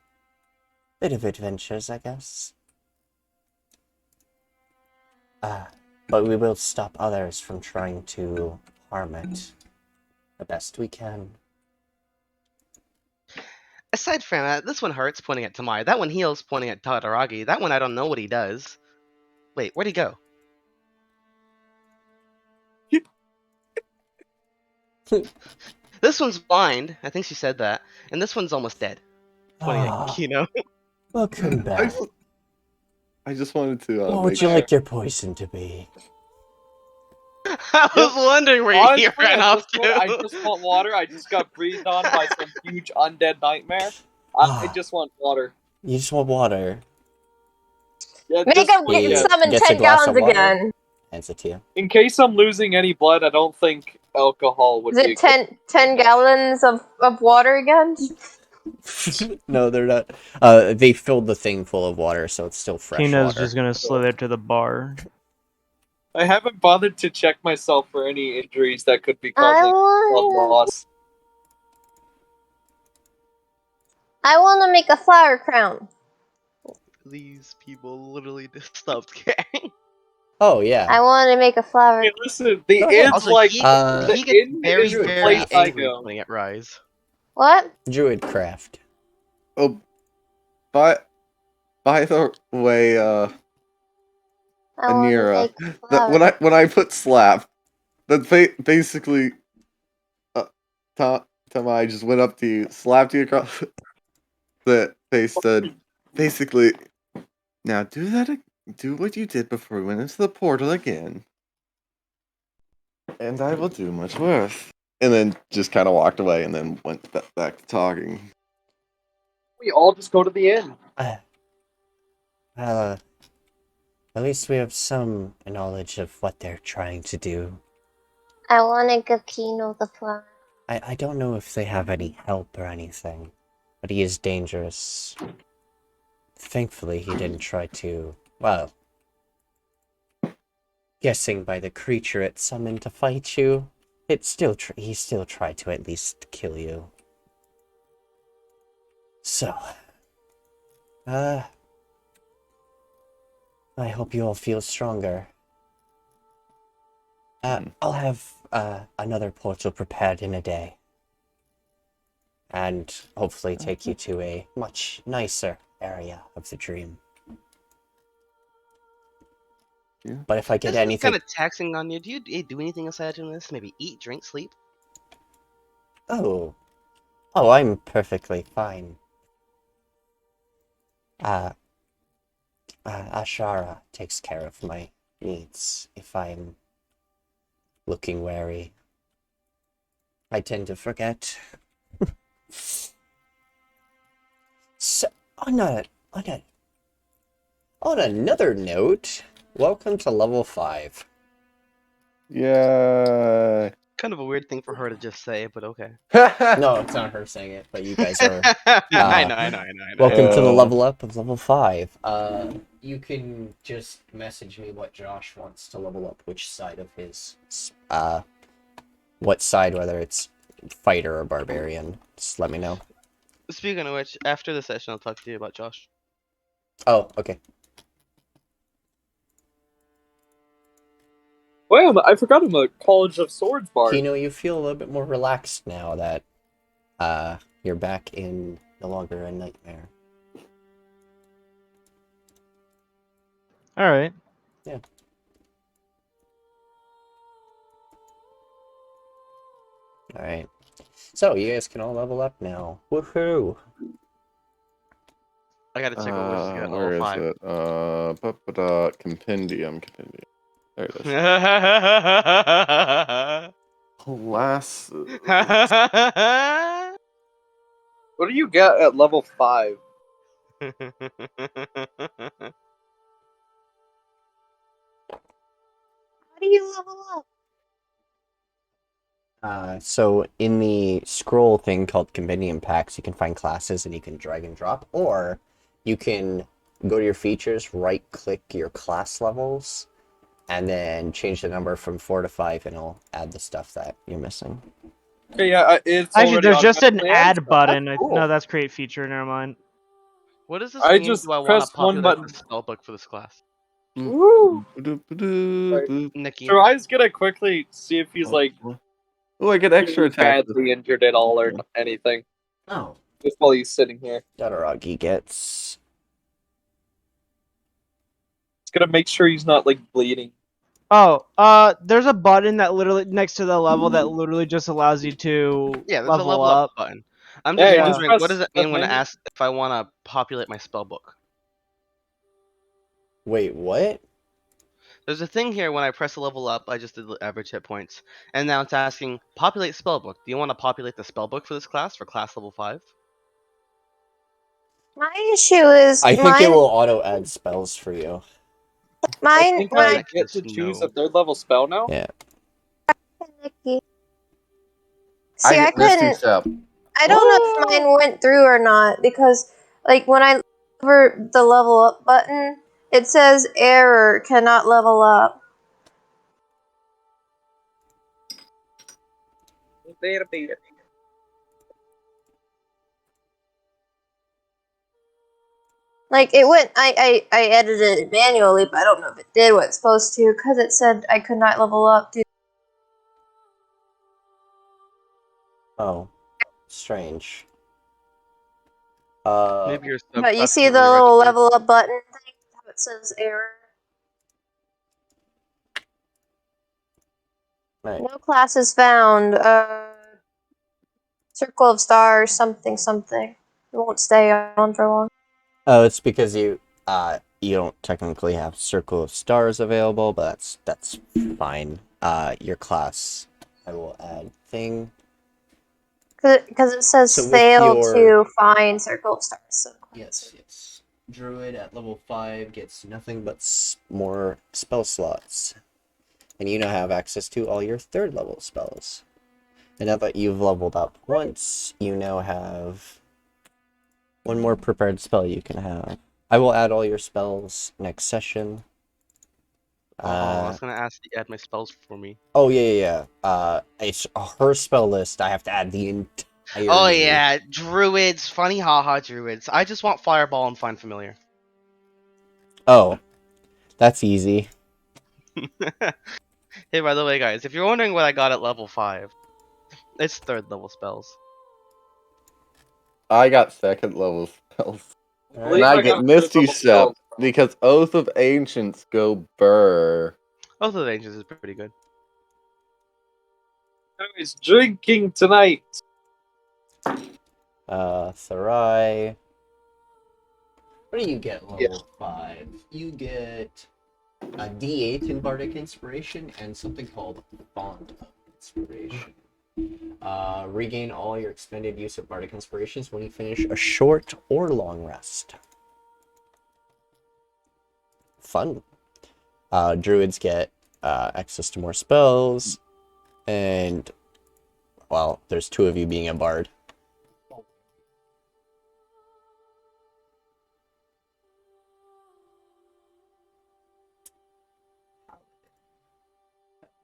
bit of adventures, I guess. But we will stop others from trying to harm it the best we can. Aside from that, this one hurts, pointing at Tamai. That one heals, pointing at Dataragi. That one I don't know what he does. Wait, where'd he go? This one's blind. I think she said that. And this one's almost dead. Pointing at Kino. Welcome back. I just wanted to. What would you like your poison to be? I was wondering where you ran off to. I just want water. I just got breathed on by some huge undead nightmare. I just want water. You just want water. Yeah, Make just, him He summon gets a 10 glass of gallons water. again. Hands it to you. in case I'm losing any blood, I don't think alcohol would Is be. it 10 gallons of water again? No, they're not. They filled the thing full of water, so it's still fresh Kino's water. just gonna slither to the bar. I haven't bothered to check myself for any injuries that could be causing blood loss. I want to make a flower crown. These people literally just stopped caring. Oh, yeah. I want to make a flower. Hey, listen, the Go ahead. inn's Also, like he the gets inn very, is the very place I angry go. pointing at Reyes. What? Druidcraft. Oh, by the way, I want to Anira, make a flower. when I put slap, that's basically, Tamai just went up to you, slapped you across the face, said, basically, now do what you did before we went into the portal again, and I will do much worse. And then just kind of walked away, and then went back to talking. We all just go to the inn. At least we have some knowledge of what they're trying to do. I want to give Kino the flower. I don't know if they have any help or anything, but he is dangerous. Thankfully, he didn't try to, well, guessing by the creature it summoned to fight you, he still tried to at least kill you. So, I hope you all feel stronger. I'll have another portal prepared in a day. And hopefully take you to a much nicer area of the dream. Yeah. But if I get This is anything... kind of taxing on you. Do you do anything aside from this? Maybe eat, drink, sleep? Oh, I'm perfectly fine. Ashara takes care of my needs if I'm looking wary. I tend to forget. So, on another note, welcome to level 5. Yeah. Kind of a weird thing for her to just say, but okay. No, it's not her saying it, but you guys are... I know. Welcome to the level up of level 5. You can just message me what Josh wants to level up, which side of his... what side, whether it's fighter or barbarian. Just let me know. Speaking of which, after the session, I'll talk to you about Josh. Oh, okay. Well, I forgot I'm a College of Swords bard. Kino, you feel a little bit more relaxed now that you're back in no longer a nightmare. All right. Yeah. Alright. So, you guys can all level up now. Woohoo! I gotta check what wizards you got Where level is 5. it? Compendium. There it is. Classes. What do you get at level 5? How do you level up? So in the scroll thing called Compendium Packs, you can find classes and you can drag and drop, or you can go to your features, right-click your class levels, and then change the number from 4 to 5, and it'll add the stuff that you're missing. Okay, yeah, it's Actually, already there's just an automatically add added. button. That's cool. No, that's create feature. Never mind. What does this I mean? just Do I want to pressed one populate button. the spellbook for this class? Woo! Boop. Nikki. So I was gonna quickly see if he's like Oh, I get extra attacks. badly injured at all or anything. Oh. Just while he's sitting here. Dataragi gets... It's gonna make sure he's not, like, bleeding. Oh, there's a button that literally next to the level that literally just allows you to Yeah, there's a level level up. up button. I'm just Yeah, wondering, what does it mean when it menu. asks if I want to populate my spellbook? Wait, what? There's a thing here when I press a level up, I just did the average hit points. And now it's asking, populate spellbook. Do you want to populate the spellbook for this class, for class level 5? My issue is I think it will auto-add spells for you. I think when I get to choose a 3rd level spell now. Yeah. See, I couldn't. I don't know if mine went through or not because, like, when I over the level up button, it says error, cannot level up. Like, it went. I edited it manually, but I don't know if it did what it's supposed to because it said I could not level up. Oh. Strange. Maybe your But you subclass see isn't the really little registered. level up button thing? How it says error. Right. No classes found. Circle of stars, something, something. It won't stay on for long. Oh, it's because you don't technically have Circle of Stars available, but that's fine. Your class, I will add thing. Because it says So with fail your- to find Circle of Stars. So Yes. Druid at level 5 gets nothing but more spell slots. And you now have access to all your 3rd level spells. And now that you've leveled up once, you now have one more prepared spell you can have. I will add all your spells next session. I was gonna ask you to add my spells for me. Oh, yeah. It's her spell list. I have to add the entire... Oh yeah, druids, funny haha druids. I just want fireball and find familiar. Oh, that's easy. Hey, by the way, guys, if you're wondering what I got at level 5, it's 3rd level spells. I got 2nd level spells. Alright. And I I get got Misty 3rd level Step spells. because Oath of Ancients go burr. Both of the angels is pretty good. Anyways, drinking tonight. Therai. What do you get level Yeah. 5? You get a D8 in Bardic Inspiration and something called Font of Inspiration. Regain all your expended use of Bardic Inspirations when you finish a short or long rest. Fun. Druids get access to more spells, and, well, there's 2 of you being a bard.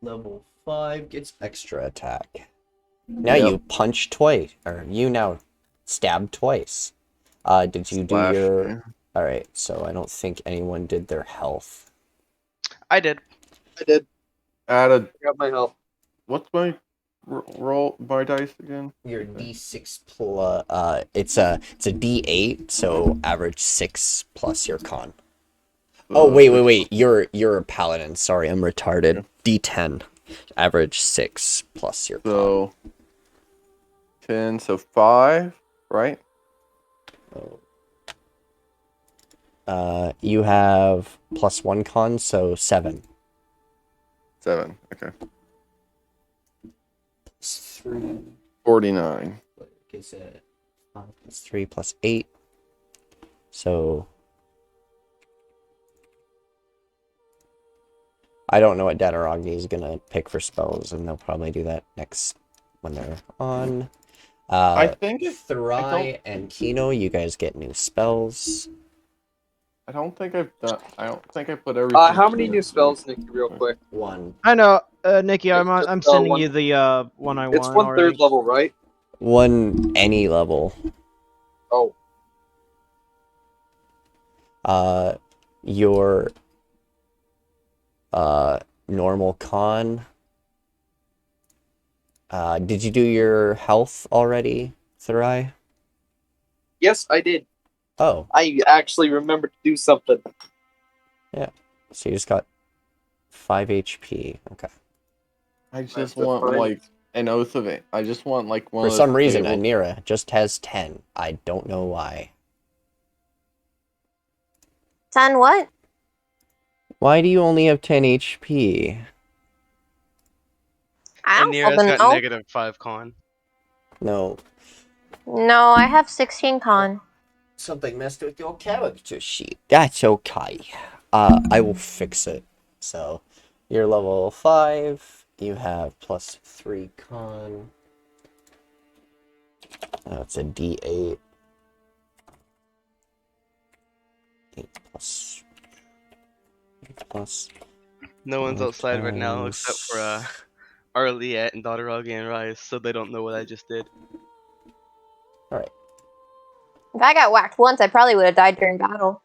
Level 5 gets extra attack. Now you punch twice, or you now stab twice. Did you do your... Alright, so I don't think anyone did their health. I did. Added. Got my health. What's my roll by dice again? Your D6 plus... it's a D8, so average 6 plus your con. Oh, wait. You're a paladin. Sorry, I'm retarded. D10. Average 6 plus your con. So, 10, so 5, right? You have +1 con, so 7. 7, okay. Plus 3. 49. Is it +3 +8? So I don't know what Dataragi is gonna pick for spells, and they'll probably do that next when they're on. I think Therai and Kino, you guys get new spells. I don't think I've done. I don't think I put everything. How many new spells, Nikki? Real quick. 1. I know, Nikki. I'm Just, sending one- you the one I want. It's 1/3 already. level, right? 1 any level. Oh. Your normal con. Did you do your health already, Therai? Yes, I did. Oh. I actually remembered to do something. Yeah. So you just got 5 HP. Okay. I just want like an oath of it. I just want like one. For some reason, Anira just has 10. I don't know why. 10 what? Why do you only have 10 HP? I don't Anira's fucking got know. -5 con. No. No, I have 16 con. Something messed with your character sheet. That's okay. I will fix it. So, you're level 5. You have +3 con. That's a D8. 8 plus. 8 plus. No one's outside right now times- except for Arliette and Dataragi and Reyes, so they don't know what I just did. Alright. If I got whacked once, I probably would have died during battle.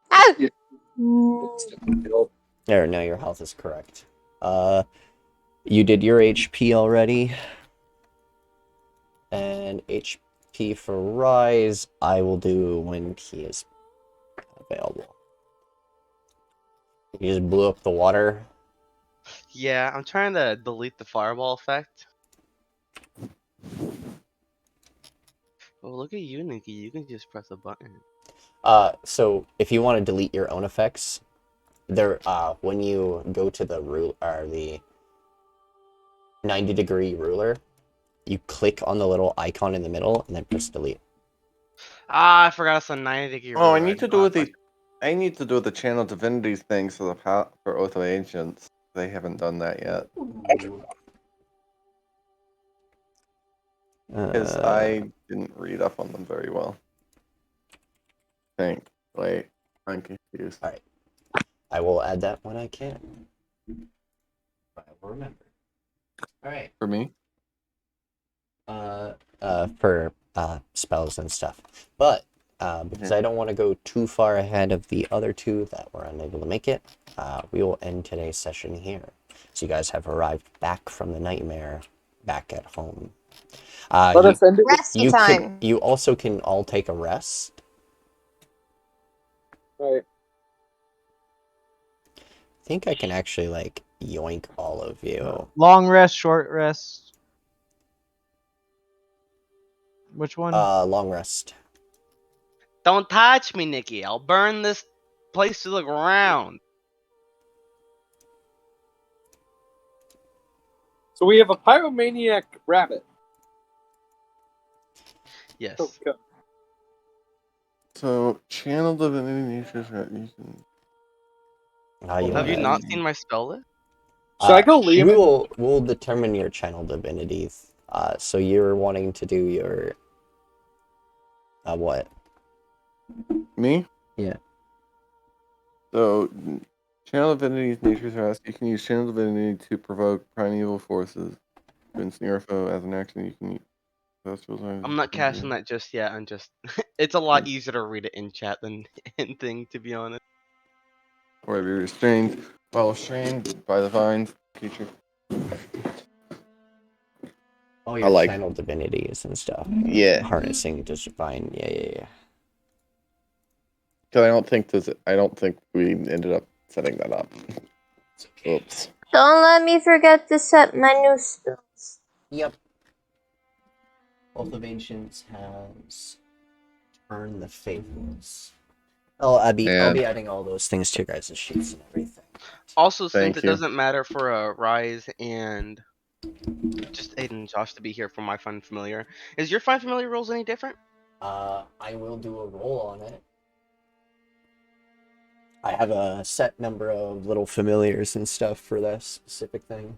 Oh! Yeah. There, now your health is correct. You did your HP already. And HP for Rise, I will do when he is available. You just blew up the water. Yeah, I'm trying to delete the fireball effect. Oh, look at you, Nikki. You can just press a button. So if you want to delete your own effects, there, when you go to the the 90-degree ruler, you click on the little icon in the middle and then press delete. Ah, I forgot it's a 90-degree. Oh, I need to do with the. I need to do the channel divinities things for for Oath of Ancients. They haven't done that yet. Because I didn't read up on them very well. Wait, I'm confused. Alright. I will add that when I can. I will remember. Alright. For me? For spells and stuff. But because I don't want to go too far ahead of the other two that were unable to make it, we will end today's session here. So you guys have arrived back from the nightmare, back at home. Let us end it. Resty time. You also can all take a rest. Right. I think I can actually like yoink all of you. Long rest, short rest. Which one? Long rest. Don't touch me, Nikki. I'll burn this place to the ground. So we have a pyromaniac rabbit. Yes. Okay. So, channel divinity natures that you can. Have you not seen my spell list? Should I go leave it? We'll determine your channel divinities. So you're wanting to do your what? Me? Yeah. So, channel divinities natures rest. You can use channel divinity to provoke primeval forces. To ensnare a foe as an action. You can use. I'm not casting that just yet. I'm just. It's a lot easier to read it in chat than in thing, to be honest. Or be restrained. While restrained by the vines, creature. Oh, your channel divinities and stuff. Yeah. Harnessing divine. Yeah. Because I don't think we ended up setting that up. Oops. Don't let me forget to set my new spells. Yep. Both of Ancients has Turn the Faithless. I'll be adding all those things to your guys' sheets and everything. Also, since Thank it you. doesn't matter for Reyes and just Aiden and Josh to be here for my Find Familiar, is your Find Familiar rules any different? I will do a roll on it. I have a set number of little familiars and stuff for that specific thing.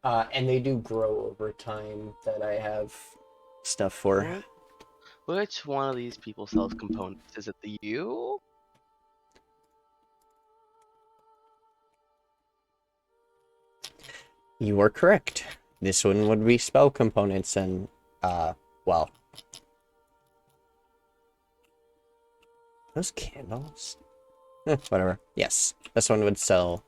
And they do grow over time that I have stuff for. Which one of these people sells components? Is it the you? You are correct. This one would be spell components and, well. Those candles? Whatever. Yes, this one would sell.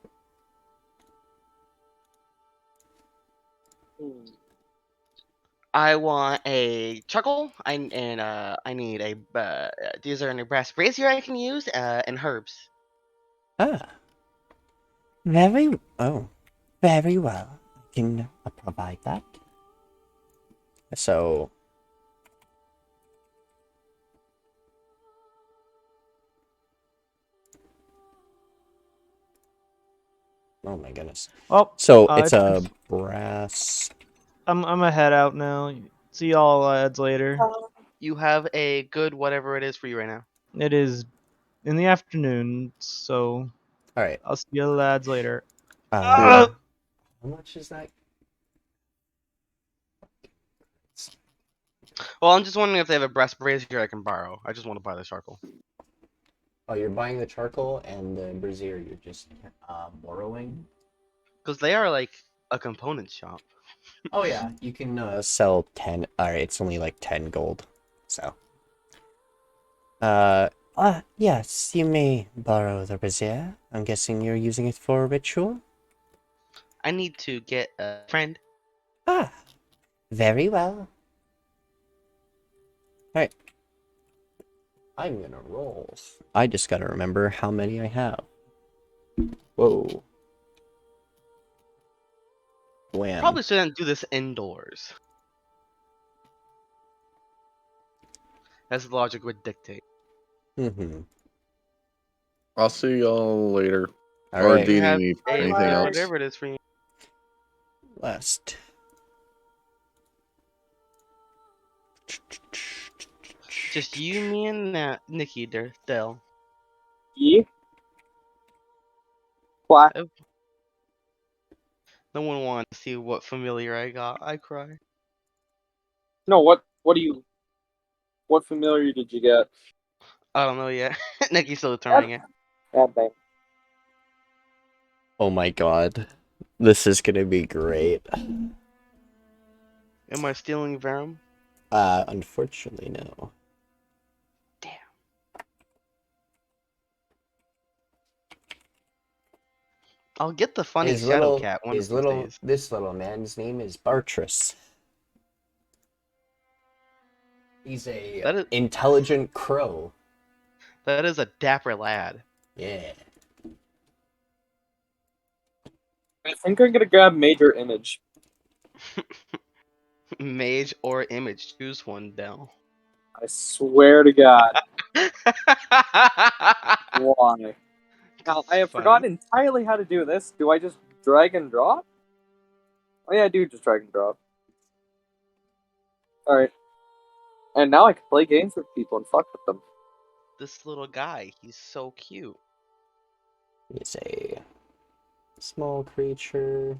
I want a charcoal. I need a. These are any brass brazier I can use. And herbs. Ah. Very well. I can provide that. So. Oh my goodness. Well, so it's a brass. I'm gonna head out now. See y'all lads later. You have a good whatever it is for you right now. It is in the afternoon, so All right. I'll see you lads later. How much is that? Well, I'm just wondering if they have a brass brazier I can borrow. I just want to buy the charcoal. Oh, you're buying the charcoal and the brazier. You're just borrowing. Because they are like a component shop. Oh yeah, you can sell 10. Alright, it's only like 10 gold. So. Yes, you may borrow the brazier. I'm guessing you're using it for a ritual? I need to get a friend. Ah, very well. Alright. I'm gonna roll. I just gotta remember how many I have. Whoa. Wham. Probably shouldn't do this indoors. As logic would dictate. Mm-hmm. I'll see y'all later. All or right. do you Have need a anything else? whatever it is for you. Last. Just you, me, and Nikki, Dell. Yeah. What? No one wanted to see what familiar I got. I cry. No, what do you... What familiar did you get? I don't know yet. Nikki's still determining it. God dang. Oh my god. This is gonna be great. Am I stealing Verum? Unfortunately, no. Damn. I'll get the funny shadow cat one of these days. This little man's name is Bartrus. He's a intelligent crow. That is a dapper lad. Yeah. I think I'm gonna grab Major Image. Mage or image, choose one, Dell. I swear to God. Why? Now, I have forgotten entirely how to do this. Do I just drag and drop? Oh yeah, I do just drag and drop. Alright. And now I can play games with people and fuck with them. This little guy, he's so cute. He's a small creature.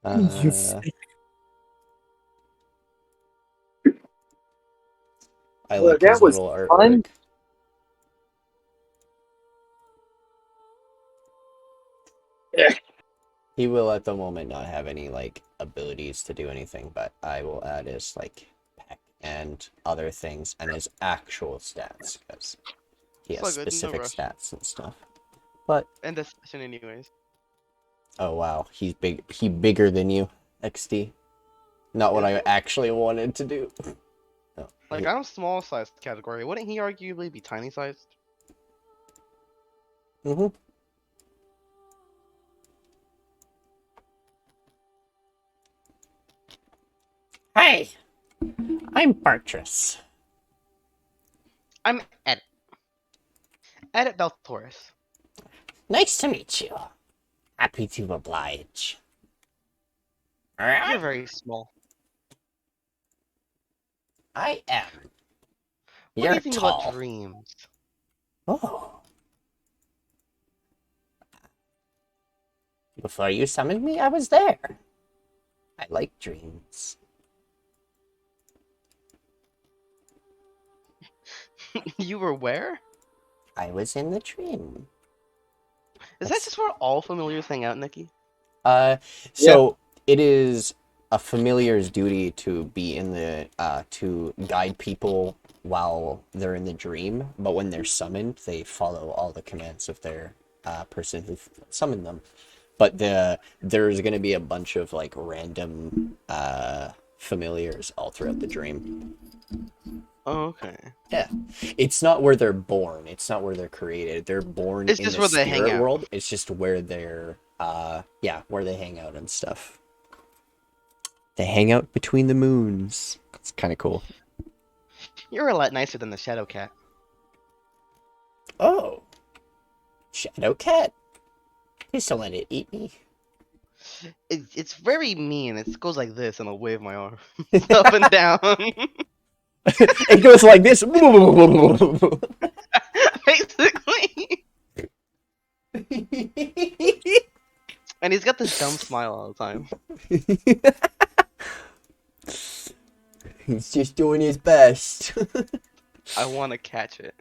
I like his little artwork. He will at the moment not have any like abilities to do anything, but I will add his like peck and other things and his actual stats because he has specific stats and stuff. But and this session anyways. Oh wow, he's big. He bigger than you, XD. Not what I actually wanted to do. No. Like I'm small sized category. Wouldn't he arguably be tiny sized? Hi, I'm Bartress. I'm Addit. Addit Beltoris. Nice to meet you. Happy to oblige. Alright? You're very small. I am. What You're do you think tall. about dreams? Oh. Before you summoned me, I was there. I like dreams. You were where? I was in the dream. Is that just where all familiars hang out, Nikki? So it is a familiar's duty to be in the to guide people while they're in the dream, but when they're summoned, they follow all the commands of their person who summoned them. But there's gonna be a bunch of like random familiars all throughout the dream. Oh, okay. Yeah, it's not where they're born. It's not where they're created. They're born It's in just the where they hang spirit out. world. It's just where they're where they hang out and stuff. They hang out between the moons. It's kind of cool. You're a lot nicer than the Shadow Cat. Oh, Shadow Cat. Please don't let it eat me. It's very mean. It goes like this, and I'll wave my arm up and down. It goes like this. Basically. And he's got this dumb smile all the time. He's just doing his best. I want to catch it.